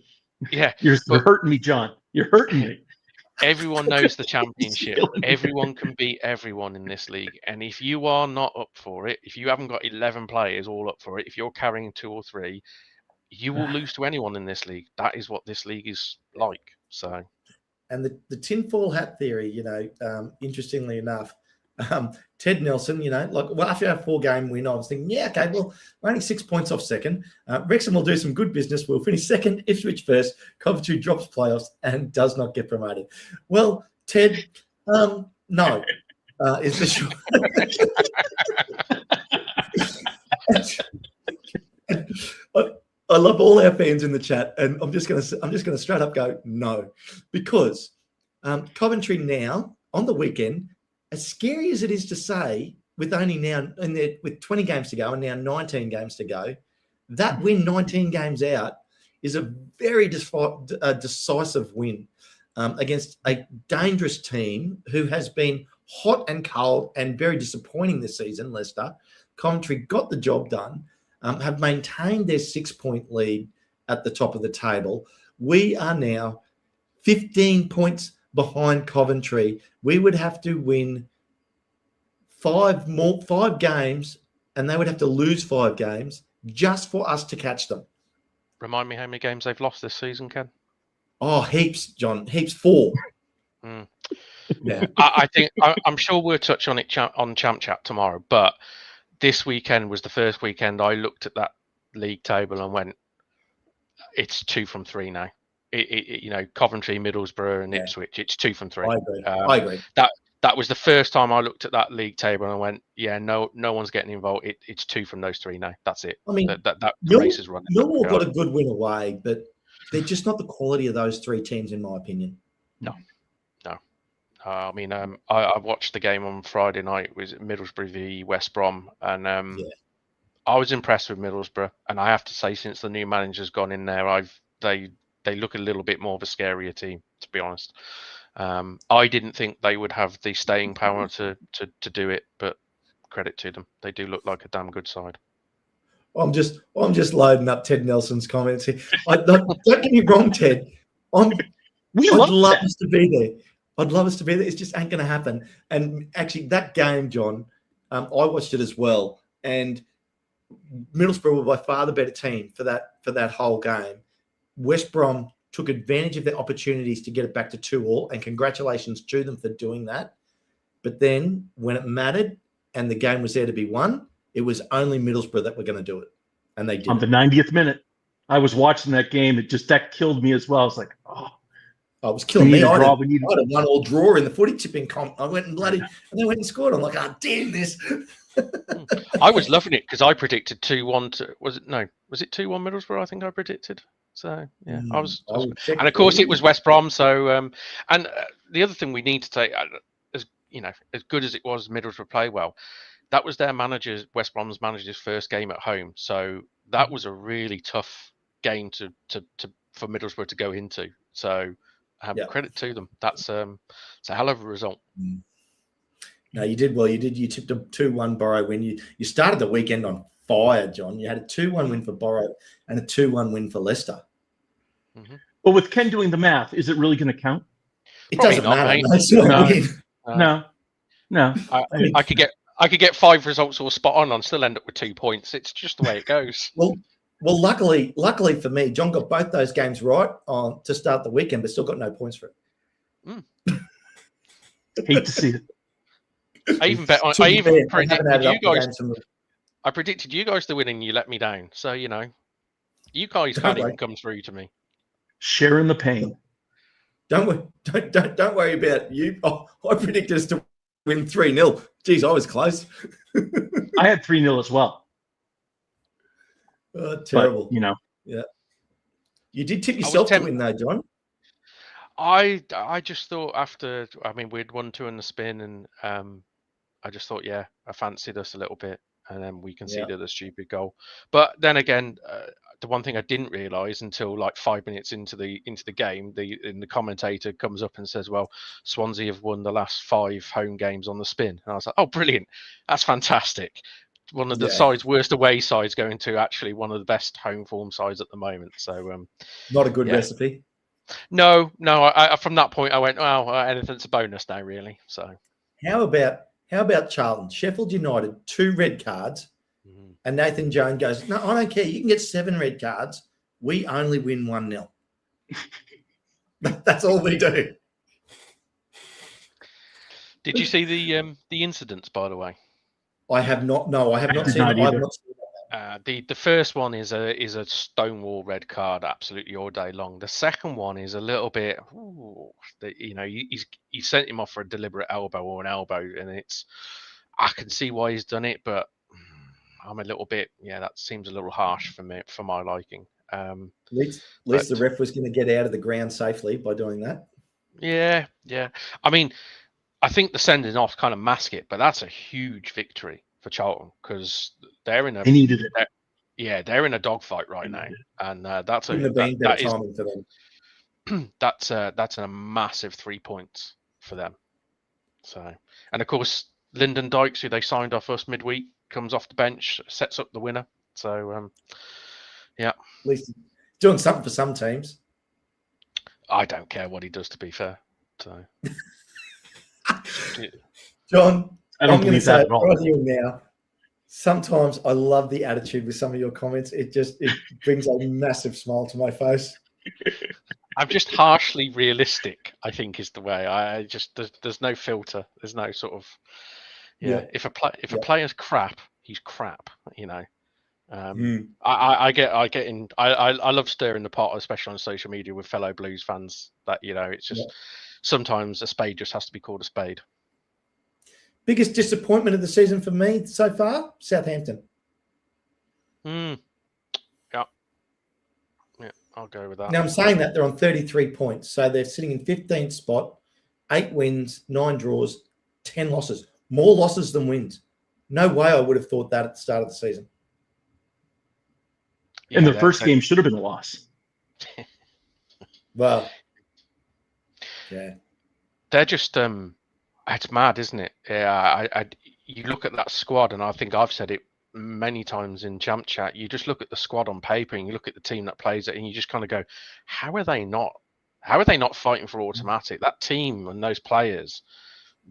Yeah, you're hurting me, John. You're hurting me. Everyone knows the championship. Everyone can beat everyone in this league. And if you are not up for it, if you haven't got 11 players all up for it, if you're carrying 2 or 3, you will lose to anyone in this league. That is what this league is like. So, and the tinfoil hat theory, interestingly enough, Ted Nelson, after our 4-game win, I was thinking, yeah, okay, well, we're only 6 points off second. Wrexham will do some good business. We'll finish second, Ipswich first. Coventry drops playoffs and does not get promoted. Well, Ted, no, is the short. I love all our fans in the chat, and I'm just going to straight up go no, because Coventry now on the weekend, as scary as it is to say, with only now with 20 games to go and now 19 games to go, that win 19 games out is a very decisive win against a dangerous team who has been hot and cold and very disappointing this season. Leicester, Coventry got the job done. Have maintained their 6-point lead at the top of the table. We are now 15 points behind Coventry. We would have to win 5 games, and they would have to lose 5 games just for us to catch them. Remind me how many games they've lost this season, Ken? Oh, heaps, John. Heaps, 4. Yeah, I think I'm sure we'll touch on it on Champ Chat tomorrow, but this weekend was the first weekend I looked at that league table and went, it's 2 from 3 now. Coventry, Middlesbrough, and Ipswich. It's 2 from 3. I agree. That was the first time I looked at that league table and I went, yeah, no one's getting involved. It's 2 from those 3 now. That's it. The race is running. Millwall got a good win away, but they're just not the quality of those 3 teams, in my opinion. No. I watched the game on Friday night. It was Middlesbrough v West Brom, and I was impressed with Middlesbrough. And I have to say, since the new manager's gone in there, they look a little bit more of a scarier team, to be honest. I didn't think they would have the staying power to do it, but credit to them, they do look like a damn good side. I'm just loading up Ted Nelson's comments here. Don't get me wrong, Ted. I'd love us to be there. I'd love us to be there. It just ain't going to happen. And actually, that game, John, I watched it as well. And Middlesbrough were by far the better team for that whole game. West Brom took advantage of their opportunities to get it back to 2-2, and congratulations to them for doing that. But then when it mattered and the game was there to be won, it was only Middlesbrough that were going to do it. And they did. On the 90th minute, I was watching that game. That killed me as well. I was like, oh. It was killing me. I had a 1-1 draw in the footy tipping comp. I went and and they went and scored. I'm like, damn this. I was loving it because I predicted 2-1 was it 2-1 Middlesbrough? I think I predicted. So yeah, I was and of course it was West Brom. So and the other thing we need to take, as good as it was, Middlesbrough play well. That was their manager's, West Brom's manager's first game at home. So that was a really tough game for Middlesbrough to go into. So credit to them. That's it's a hell of a result. No, you did well. You tipped a 2-1 Borough win. You started the weekend on fire, John. You had a 2-1 win for Borough and a 2-1 win for Leicester. Mm-hmm. Well, with Ken doing the math, is it really going to count? It doesn't matter. No. I could get 5 results all spot on and still end up with 2 points. It's just the way it goes. Well, luckily for me, John got both those games right to start the weekend, but still got no points for it. Hate to see it. I predicted you guys to win and you let me down. So you guys can't even come through to me. Sharing the pain. Don't worry about you. I predicted us to win 3-0. Geez, I was close. I had 3-0 as well. Terrible. But, yeah. You did tip yourself to win though, John. I just thought we'd won 2 in the spin, and I just thought, I fancied us a little bit, and then we conceded a stupid goal. But then again, the one thing I didn't realise until like 5 minutes into the game, the commentator comes up and says, "Well, Swansea have won the last 5 home games on the spin," and I was like, "Oh, brilliant! That's fantastic." One of the worst away sides going to actually one of the best home form sides at the moment. So, not a good recipe. No. I from that point I went, "Well, anything's a bonus now, really." So, how about Charlton? Sheffield United, 2 red cards, and Nathan Jones goes, "No, I don't care. You can get 7 red cards. We only win 1-0. That's all we do." Did you see the incidents, by the way? I have not. No, I have not seen it. The first one is a stonewall red card, absolutely all day long. The second one is a little bit, he sent him off for a deliberate elbow or an elbow, and I can see why he's done it, but I'm a little bit, that seems a little harsh for my liking. At least the ref was going to get out of the ground safely by doing that. Yeah. I mean, I think the sending off kind of mask it, but that's a huge victory for Charlton because they're in a they're in a dogfight right now, and that's a massive 3 points for them. So, and of course, Lyndon Dykes, who they signed off us midweek, comes off the bench, sets up the winner. So, at least he's doing something for some teams. I don't care what he does, to be fair. So. John, I'm going to say it right here now. Sometimes I love the attitude with some of your comments. It brings a massive smile to my face. I'm just harshly realistic, I think, is the way. I just there's no filter. There's no sort of If a player's crap, he's crap. I love stirring the pot, especially on social media with fellow Blues fans. That it's just sometimes a spade just has to be called a spade. Biggest disappointment of the season for me so far, Southampton. Yeah, I'll go with that. Now I'm saying that they're on 33 points, so they're sitting in 15th spot, 8 wins, 9 draws, 10 losses, more losses than wins. No way I would have thought that at the start of the season. And the first game should have been a loss. Well, yeah. They're just it's mad, isn't it? Yeah, you look at that squad, and I think I've said it many times in Champ Chat. You just look at the squad on paper, and you look at the team that plays it, and you just kind of go, "How are they not How are they not fighting for automatic? That team and those players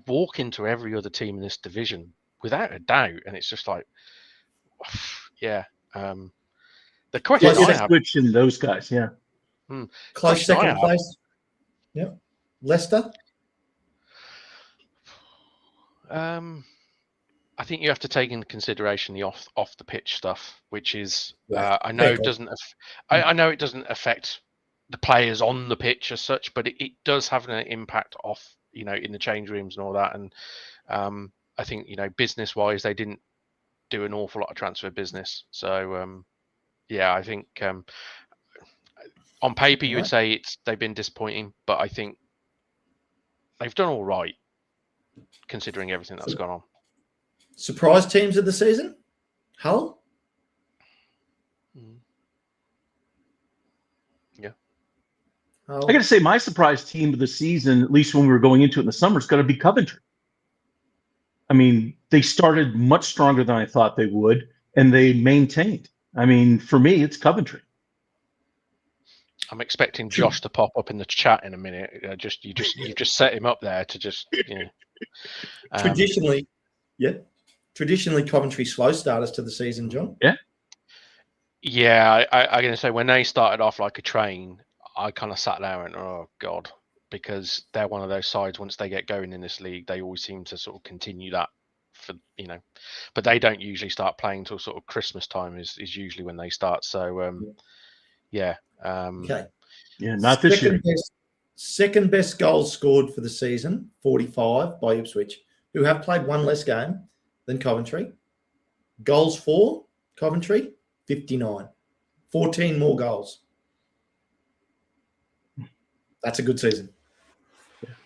walk into every other team in this division without a doubt, and it's just like, yeah. The question I have, Switch in those guys, yeah. Close second place. Yeah, Leicester. I think you have to take into consideration the off the pitch stuff, which is I know it doesn't. I know it doesn't affect the players on the pitch as such, but it does have an impact off, in the change rooms and all that. And I think business wise, they didn't do an awful lot of transfer business. So yeah, I think on paper you would say they've been disappointing, but I think they've done all right considering everything that's gone on. Surprise teams of the season? Hull? Yeah. I got to say, my surprise team of the season, at least when we were going into it in the summer, is going to be Coventry. I mean, they started much stronger than I thought they would, and they maintained. I mean, for me, it's Coventry. I'm expecting Josh to pop up in the chat in a minute. You just set him up there to just Traditionally, Coventry slow starters to the season, John. Yeah. Yeah, I'm going to say when they started off like a train, I kind of sat there and oh god, because they're one of those sides. Once they get going in this league, they always seem to sort of continue that for but they don't usually start playing till sort of Christmas time is usually when they start. So yeah. Okay. Yeah, not this year. Second best goals scored for the season, 45 by Ipswich, who have played one less game than Coventry. Goals for Coventry, 59. 14 more goals. That's a good season.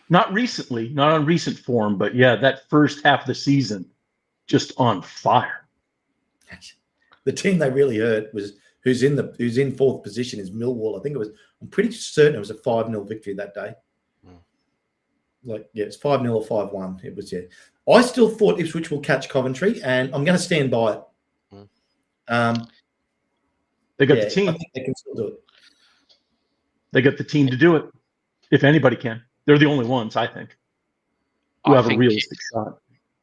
Not recently, not on recent form, but yeah, that first half of the season, just on fire. The team they really hurt was who's in fourth position is Millwall. I'm pretty certain it was a 5-0 victory that day. It's 5-0 or 5-1. It was, I still thought Ipswich will catch Coventry, and I'm going to stand by it. They got the team. I think they can still do it. They got the team to do it. If anybody can. They're the only ones, I think, who have a realistic shot.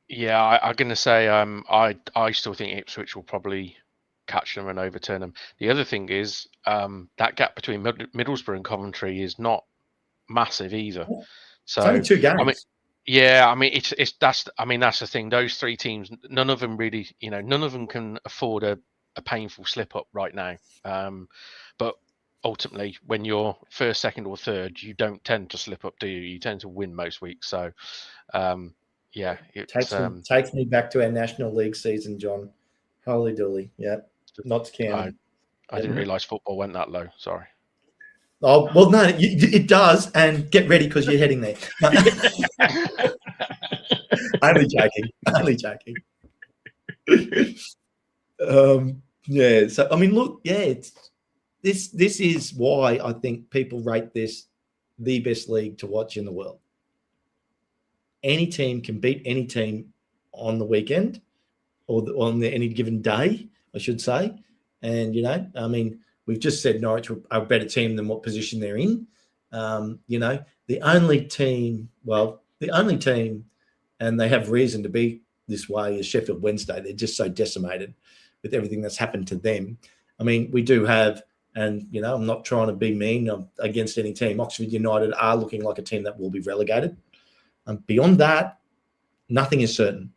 Yeah, I'm going to say I still think Ipswich will probably catch them and overturn them. The other thing is that gap between Middlesbrough and Coventry is not massive either. So it's only 2 games. That's the thing. Those 3 teams, none of them really, none of them can afford a painful slip up right now. But ultimately, when you're first, second, or third, you don't tend to slip up, do you? You tend to win most weeks. So, yeah, it takes me back to our National League season, John. Holy dooly, yeah, not to count. I didn't realise football went that low. Sorry. Oh well, no, it does, and get ready because you're heading there. Only joking. Yeah. So I mean, look, it's this is why I think people rate this the best league to watch in the world. Any team can beat any team on the weekend or on any given day, I should say. And, I mean, we've just said Norwich are a better team than what position they're in. The only team, and they have reason to be this way, is Sheffield Wednesday. They're just so decimated with everything that's happened to them. I mean, we do have, and, I'm not trying to be mean against any team. Oxford United are looking like a team that will be relegated. Beyond that, nothing is certain.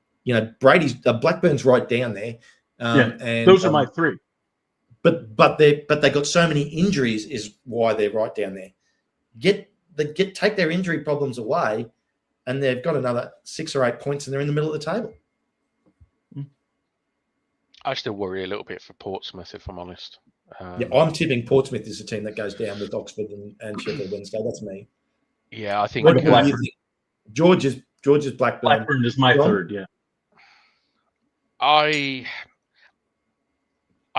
Blackburn's right down there. And those are my 3. But they got so many injuries is why they're right down there. Take their injury problems away, and they've got another 6 or 8 points, and they're in the middle of the table. I still worry a little bit for Portsmouth, if I'm honest. I'm tipping Portsmouth is a team that goes down with Oxford and Sheffield Wednesday. That's me. Yeah, I think George's Blackburn. Blackburn is my 3rd. Yeah. I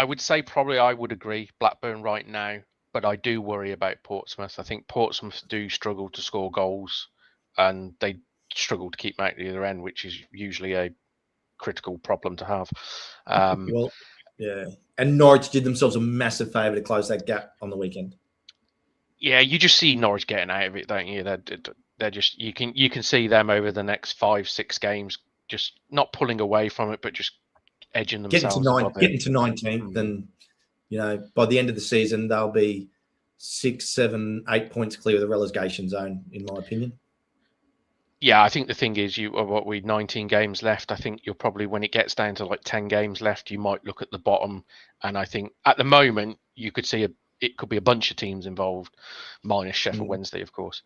would say probably I would agree Blackburn right now, but I do worry about Portsmouth. I think Portsmouth do struggle to score goals, and they struggle to keep them out the other end, which is usually a critical problem to have. And Norwich did themselves a massive favour to close that gap on the weekend. Yeah, you just see Norwich getting out of it, don't you? They're just you can see them over the next 5-6 games just not pulling away from it, but just edging themselves above it. Getting to 19th, and by the end of the season they'll be 6, 7, 8 points clear of the relegation zone, in my opinion. Yeah, I think the thing is, 19 games left. I think you'll probably, when it gets down to like 10 games left, you might look at the bottom, and I think at the moment you could see it could be a bunch of teams involved, minus Sheffield Wednesday, of course.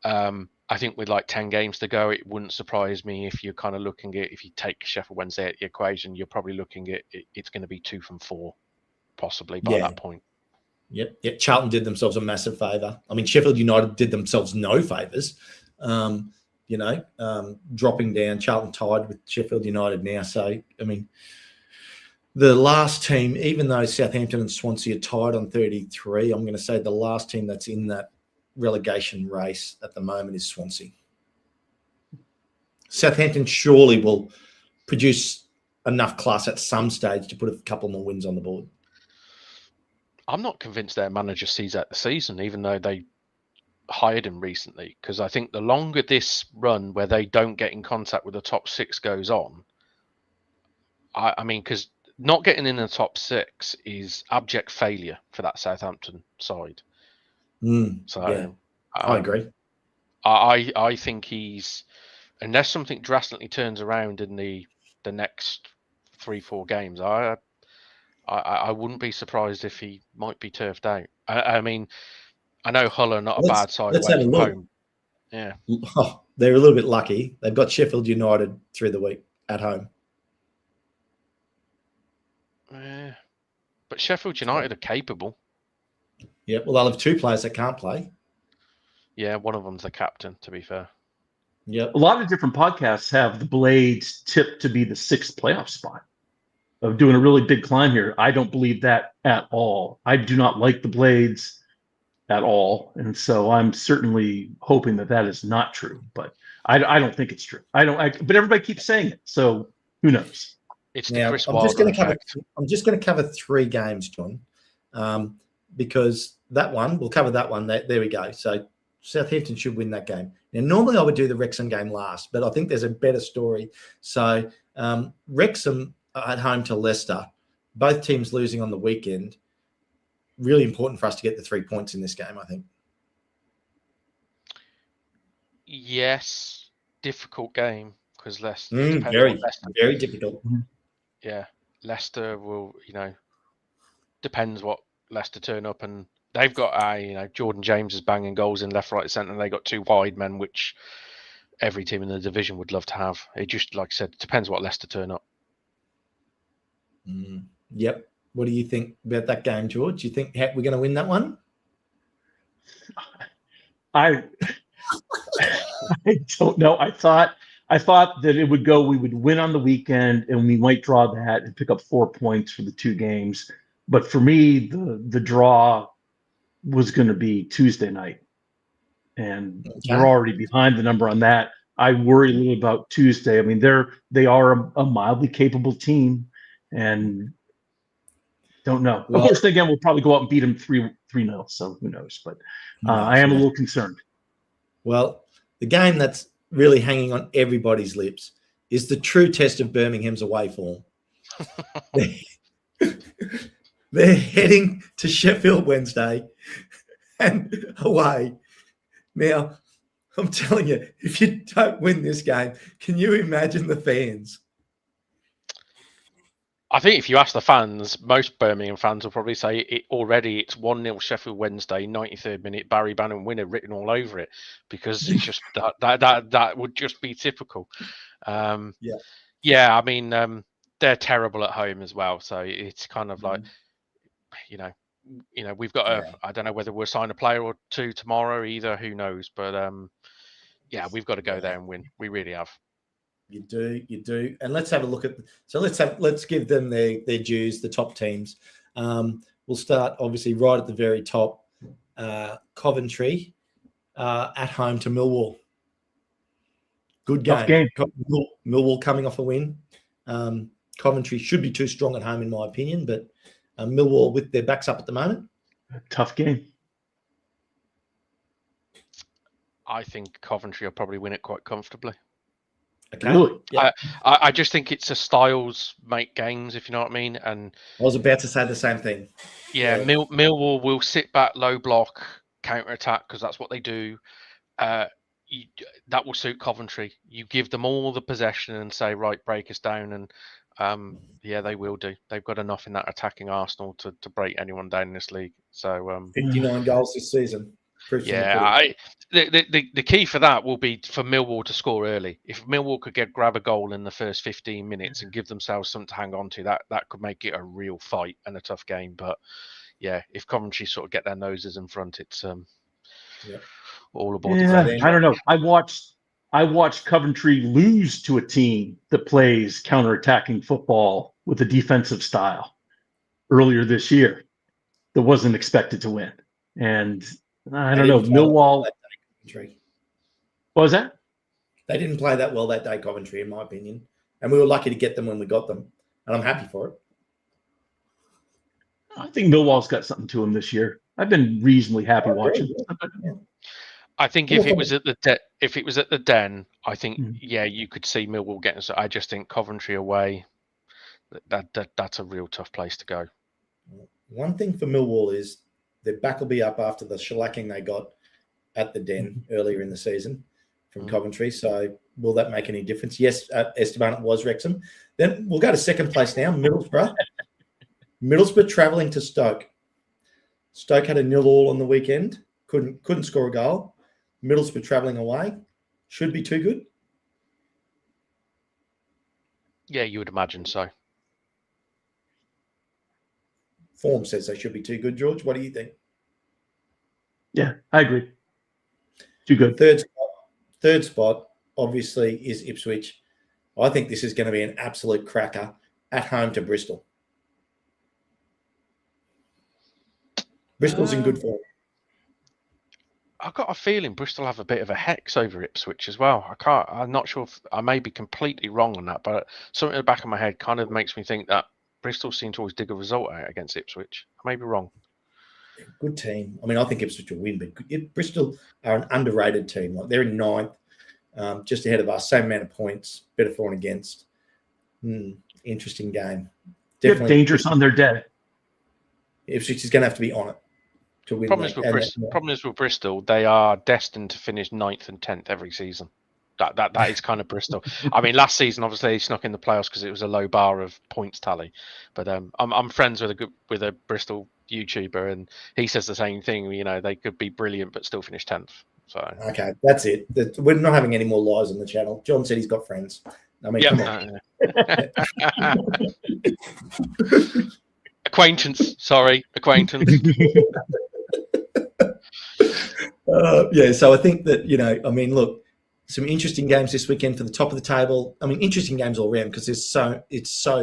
I think with like 10 games to go, it wouldn't surprise me if you're kind of looking at, if you take Sheffield Wednesday at the equation, you're probably looking at it's going to be 2 from 4, possibly by that point. Yep. Charlton did themselves a massive favour. I mean, Sheffield United did themselves no favours. Dropping down. Charlton tied with Sheffield United now. So, I mean, the last team, even though Southampton and Swansea are tied on 33, I'm going to say the last team that's in that relegation race at the moment is Swansea. Southampton surely will produce enough class at some stage to put a couple more wins on the board. I'm not convinced their manager sees out the season, even though they hired him recently, because I think the longer this run where they don't get in contact with the top 6 goes on, I mean, because not getting in the top 6 is abject failure for that Southampton side. So I agree. I think he's, unless something drastically turns around in the next 3-4 games, I wouldn't be surprised if he might be turfed out. I mean, I know Hull are not a bad side away from home. Yeah. Oh, they're a little bit lucky. They've got Sheffield United through the week at home. Yeah. But Sheffield United are capable. Yeah, well, they'll have 2 players that can't play. Yeah, one of them's the captain, to be fair. Yep. A lot of different podcasts have the Blades tipped to be the 6th playoff spot, of doing a really big climb here. I don't believe that at all. I do not like the Blades at all, and so I'm certainly hoping that is not true. But I don't think it's true. But everybody keeps saying it, so who knows? It's now, the Chris Wilder effect. I'm just going to cover 3 games, John, because we'll cover that one. There we go. So Southampton should win that game. Now, normally I would do the Wrexham game last, but I think there's a better story. So Wrexham at home to Leicester, both teams losing on the weekend. Really important for us to get the 3 points in this game, I think. Yes, difficult game because Leicester. Very difficult. Yeah, Leicester will, depends what Leicester turn up, and they've got Jordan James is banging goals in left, right, centre, and they got 2 wide men, which every team in the division would love to have. It just, like I said, depends what Leicester turn up. Yep. What do you think about that game, George? Do you think we're going to win that one? I don't know. I thought that it would go, we would win on the weekend and we might draw that and pick up 4 points for the 2 games. But for me, the draw was going to be Tuesday night. And we're already behind the number on that. I worry a little about Tuesday. I mean, they are a mildly capable team, and don't know. Of course, again, we'll probably go out and beat them 3-0. So who knows? But I am a little concerned. Well, the game that's really hanging on everybody's lips is the true test of Birmingham's away form. They're heading to Sheffield Wednesday and away. Now, I'm telling you, if you don't win this game, can you imagine the fans? I think if you ask the fans, most Birmingham fans will probably say it's 1-0 Sheffield Wednesday, 93rd minute, Barry Bannon winner written all over it, because it's just that would just be typical. I mean, they're terrible at home as well, so it's kind of like, we've got I don't know whether we'll sign a player or 2 tomorrow either, who knows, but we've got to go there and win. We really have. You do. And let's have a look at. So let's give them their dues. The top teams. We'll start obviously right at the very top. Coventry at home to Millwall. Good game. Millwall coming off a win. Coventry should be too strong at home in my opinion, but Millwall with their backs up at the moment. Tough game. I think Coventry will probably win it quite comfortably. Okay. Really? Yeah. I just think it's a styles make games, if you know what I mean. And I was about to say the same thing. yeah. Millwall will sit back, low block, counter attack because that's what they do. That will suit Coventry. You give them all the possession and say, right, break us down, and yeah, they will do. They've got enough in that attacking arsenal to break anyone down in this league. So 59 goals this season. yeah, the key for that will be for Millwall to score early. If Millwall could grab a goal in the first 15 minutes and give themselves something to hang on to, that could make it a real fight and a tough game. But yeah, if Coventry sort of get their noses in front, it's all aboard the Yeah, Coventry. I don't know. I watched Coventry lose to a team that plays counter-attacking football with a defensive style earlier this year that wasn't expected to win. And I don't know, Millwall. Coventry. What was that? They didn't play that well that day, Coventry, in my opinion. And we were lucky to get them when we got them. And I'm happy for it. I think Millwall's got something to them this year. I've been reasonably happy watching. Yeah. I think if it was at the Den, I think yeah, you could see Millwall getting. So I just think Coventry away, that's a real tough place to go. One thing for Millwall is their back will be up after the shellacking they got at the Den earlier in the season from Coventry. So will that make any difference? Yes, Esteban, it was Wrexham. Then we'll go to second place now, Middlesbrough. Middlesbrough travelling to Stoke. Stoke had a 0-0 on the weekend. Couldn't score a goal. Middlesbrough travelling away. Should be too good. Yeah, you would imagine so. Form says they should be too good, George. What do you think? Yeah, I agree. Too good. Third spot, obviously, is Ipswich. I think this is going to be an absolute cracker at home to Bristol. Bristol's in good form. I've got a feeling Bristol have a bit of a hex over Ipswich as well. I'm not sure if I may be completely wrong on that, but something in the back of my head kind of makes me think that Bristol seem to always dig a result out against Ipswich. I may be wrong. Good team. I mean, I think Ipswich will win, but Bristol are an underrated team. Like they're in ninth, just ahead of us, same amount of points, better for and against. Interesting game. Definitely dangerous on their day. Ipswich is going to have to be on it to win. Problem is with Bristol, they are destined to finish 9th and 10th every season. That is kind of Bristol. I mean, last season obviously they snuck in the playoffs because it was a low bar of points tally. But I'm friends with a Bristol YouTuber, and he says the same thing. You know, they could be brilliant but still finish 10th. So okay, that's it. We're not having any more lies on the channel. John said he's got friends. I mean, come on. Acquaintance. Yeah, so I think that, I mean, look, some interesting games this weekend for the top of the table. I mean, interesting games all around because it's so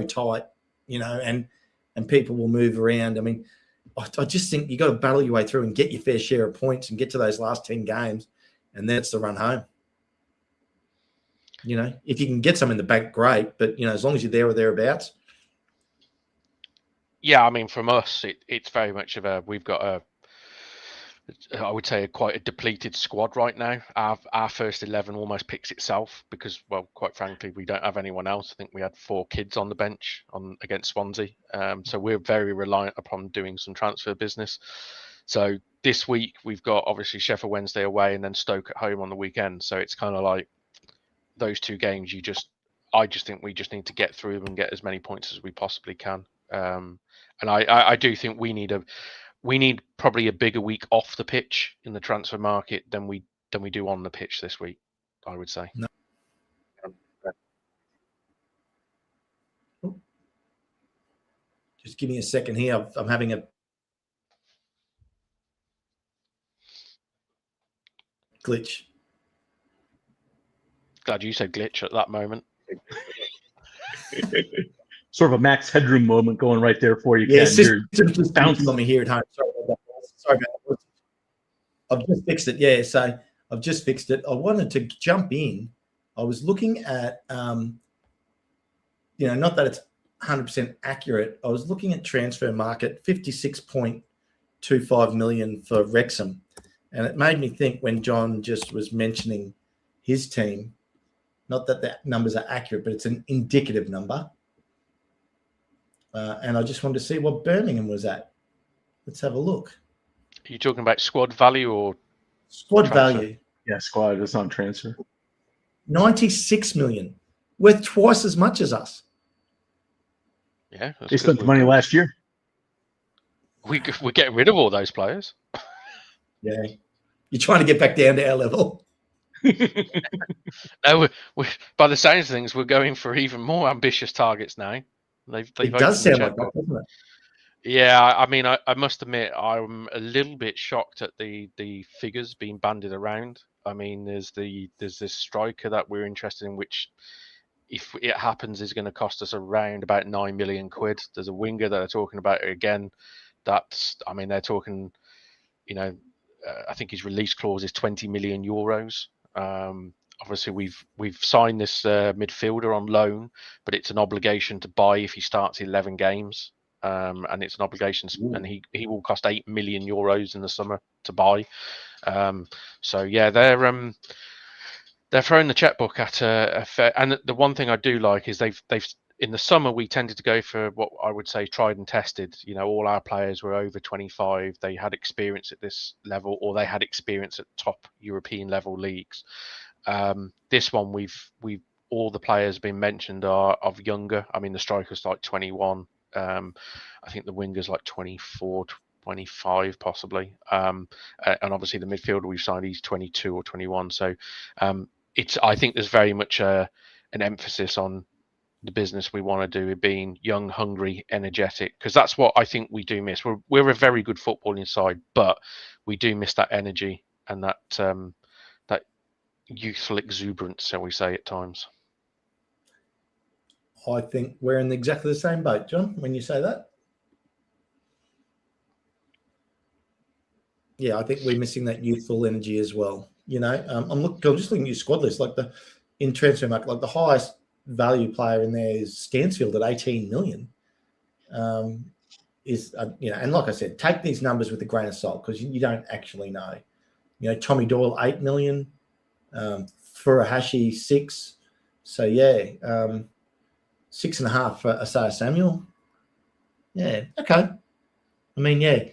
tight, and people will move around. I mean, I just think you got to battle your way through and get your fair share of points and get to those last 10 games, and that's the run home. If you can get some in the back, great, but as long as you're there or thereabouts. Yeah, I mean, from us, it's very much of we've got I would say quite a depleted squad right now. Our first 11 almost picks itself because, well, quite frankly, we don't have anyone else. I think we had 4 kids on the bench against Swansea. So we're very reliant upon doing some transfer business. So this week we've got obviously Sheffield Wednesday away and then Stoke at home on the weekend. So it's kind of like those 2 games I just think we just need to get through them and get as many points as we possibly can. And I do think we need probably a bigger week off the pitch in the transfer market than we do on the pitch this week, I would say. No. Just give me a second here. I'm having a glitch. Glad you said glitch at that moment. Sort of a Max Headroom moment going right there for you. Yeah, Ken. just bouncing on me here at home. Sorry about that. I've just fixed it. Yeah, so I've just fixed it. I wanted to jump in. I was looking at, not that it's 100% accurate. I was looking at transfer market, 56.25 million for Wrexham. And it made me think when John just was mentioning his team, not that the numbers are accurate, but it's an indicative number. And I just wanted to see what Birmingham was at. Let's have a look. Are you talking about squad value or squad transfer? value? Yeah, squad. It's not transfer. 96 million, worth twice as much as us. Yeah, they spent the money last year. We're getting rid of all those players. Yeah, you're trying to get back down to our level. No, we by the sounds of things, we're going for even more ambitious targets now. It does sound like that, doesn't it? Yeah, I mean, I must admit, I'm a little bit shocked at the figures being bandied around. I mean, there's this striker that we're interested in, which, if it happens, is going to cost us around about 9 million quid. There's a winger that are talking about again. I mean, they're talking, I think his release clause is 20 million euros. Obviously, we've signed this midfielder on loan, but it's an obligation to buy if he starts 11 games, and it's an obligation, and he will cost 8 million euros in the summer to buy. So yeah, they're throwing the checkbook at a fair. And the one thing I do like is they've in the summer we tended to go for what I would say tried and tested. All our players were over 25. They had experience at this level, or they had experience at top European level leagues. This one, we've all the players being mentioned are of younger. I mean, the striker's like 21. I think the winger's like 24, 25 possibly. And obviously the midfielder we've signed, he's 22 or 21. So I think there's very much an emphasis on the business we want to do, it being young, hungry, energetic, because that's what I think we do miss. We're a very good footballing side, but we do miss that energy and that youthful exuberance, shall we say, at times. I think we're in exactly the same boat, John, when you say that. Yeah, I think we're missing that youthful energy as well. I'm just looking at your squad list, like in transfer market, like the highest value player in there is Stansfield at 18 million. And like I said, take these numbers with a grain of salt because you don't actually know. Tommy Doyle 8 million, Furuhashi 6. So yeah, 6.5 for Asaya Samuel. Yeah, okay. I mean, yeah.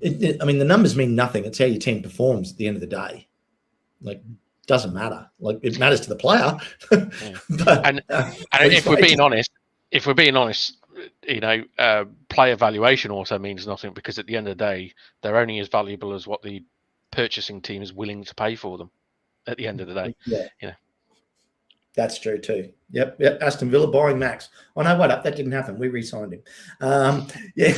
The numbers mean nothing. It's how your team performs at the end of the day. Like, doesn't matter. Like, it matters to the player. But, if we're being honest, player valuation also means nothing because at the end of the day, they're only as valuable as what the purchasing team is willing to pay for them. At the end of the day, yeah. That's true too. Yep. Aston Villa buying Max. Oh no, wait up, that didn't happen. We re-signed him. Yeah.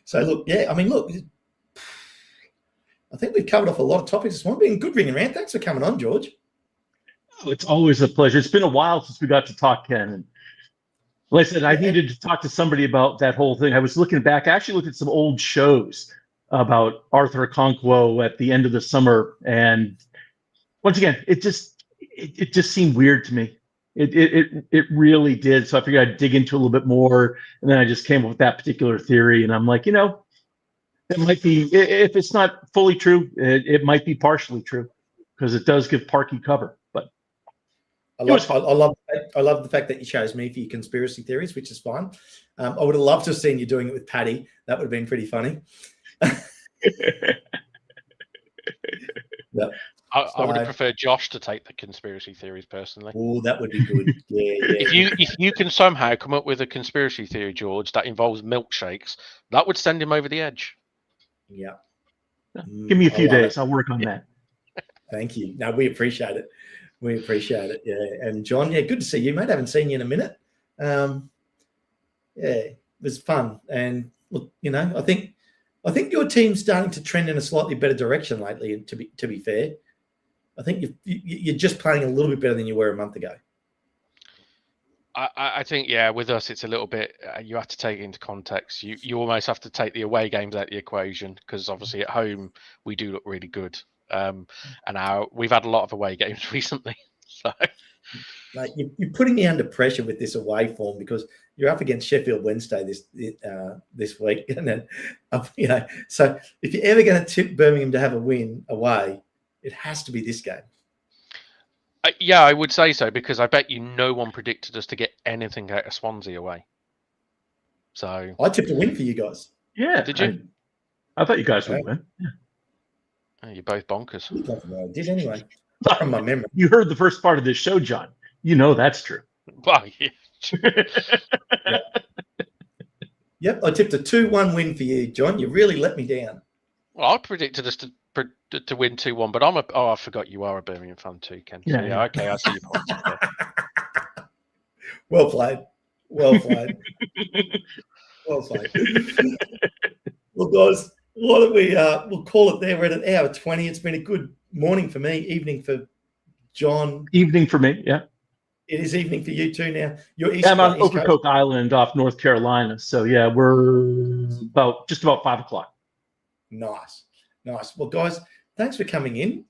So look, I think we've covered off a lot of topics this morning. Been good RingNRant. Thanks for coming on, George. Oh, it's always a pleasure. It's been a while since we got to talk, Ken. And like I said, I needed to talk to somebody about that whole thing. I was looking back. I actually looked at some old shows about Arthur Okonkwo at the end of the summer, and once again, it just seemed weird to me. It really did. So I figured I'd dig into a little bit more, and then I just came up with that particular theory. And I'm like, it might be, if it's not fully true, it might be partially true because it does give Parky cover. But I love the fact that you chose me for your conspiracy theories, which is fine. I would have loved to have seen you doing it with Paddy. That would have been pretty funny. Yep. I would have preferred Josh to take the conspiracy theories personally. Oh, that would be good. Yeah. If you can somehow come up with a conspiracy theory, George, that involves milkshakes, that would send him over the edge. Yeah. Give me a few days. I'll work on that. Thank you. No, we appreciate it. Yeah. And John, good to see you, mate. I haven't seen you in a minute. It was fun. And look, I think your team's starting to trend in a slightly better direction lately. And to be fair, I think you're just playing a little bit better than you were a month ago. I think, with us, it's a little bit, you have to take it into context. You almost have to take the away games out of the equation because obviously at home we do look really good. And we've had a lot of away games recently. So. Like you're putting me under pressure with this away form because you're up against Sheffield Wednesday this week, and then So if you're ever going to tip Birmingham to have a win away, it has to be this game. Yeah, I would say so because I bet you no one predicted us to get anything out of Swansea away. So I tipped a win for you guys. Yeah, did you? I thought you guys would win. Yeah. Oh, you're both bonkers. I did anyway. From my memory. You heard the first part of this show, John. You know that's true. Well, yeah. Yep, I tipped a 2-1 win for you, John. You really let me down. Well, I predicted us to win 2-1, but I forgot you are a Birmingham fan too, Ken. So, yeah, okay, I see your point. Yeah. Well played. Well played. Well played. Well, guys, why don't we'll call it there. We're at an hour 20. It's been a good morning for me, evening for John. Evening for me, yeah. It is evening for you too now. You're I'm on Ocracoke Island off North Carolina. So, yeah, we're just about 5 o'clock. Nice. Well, guys, thanks for coming in.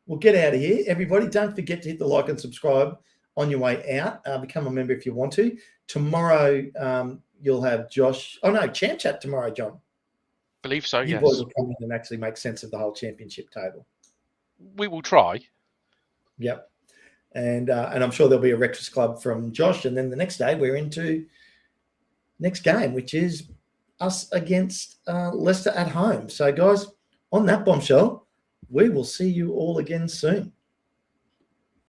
We'll get out of here. Everybody, don't forget to hit the like and subscribe on your way out. Become a member if you want to. Tomorrow, you'll have Josh. Oh, no, Champ Chat tomorrow, John. Believe so, you yes. boys will come in and actually make sense of the whole championship table. We will try. Yep. And I'm sure there'll be a Reckless Club from Josh. And then the next day, we're into next game, which is us against Leicester at home. So, guys, on that bombshell, we will see you all again soon.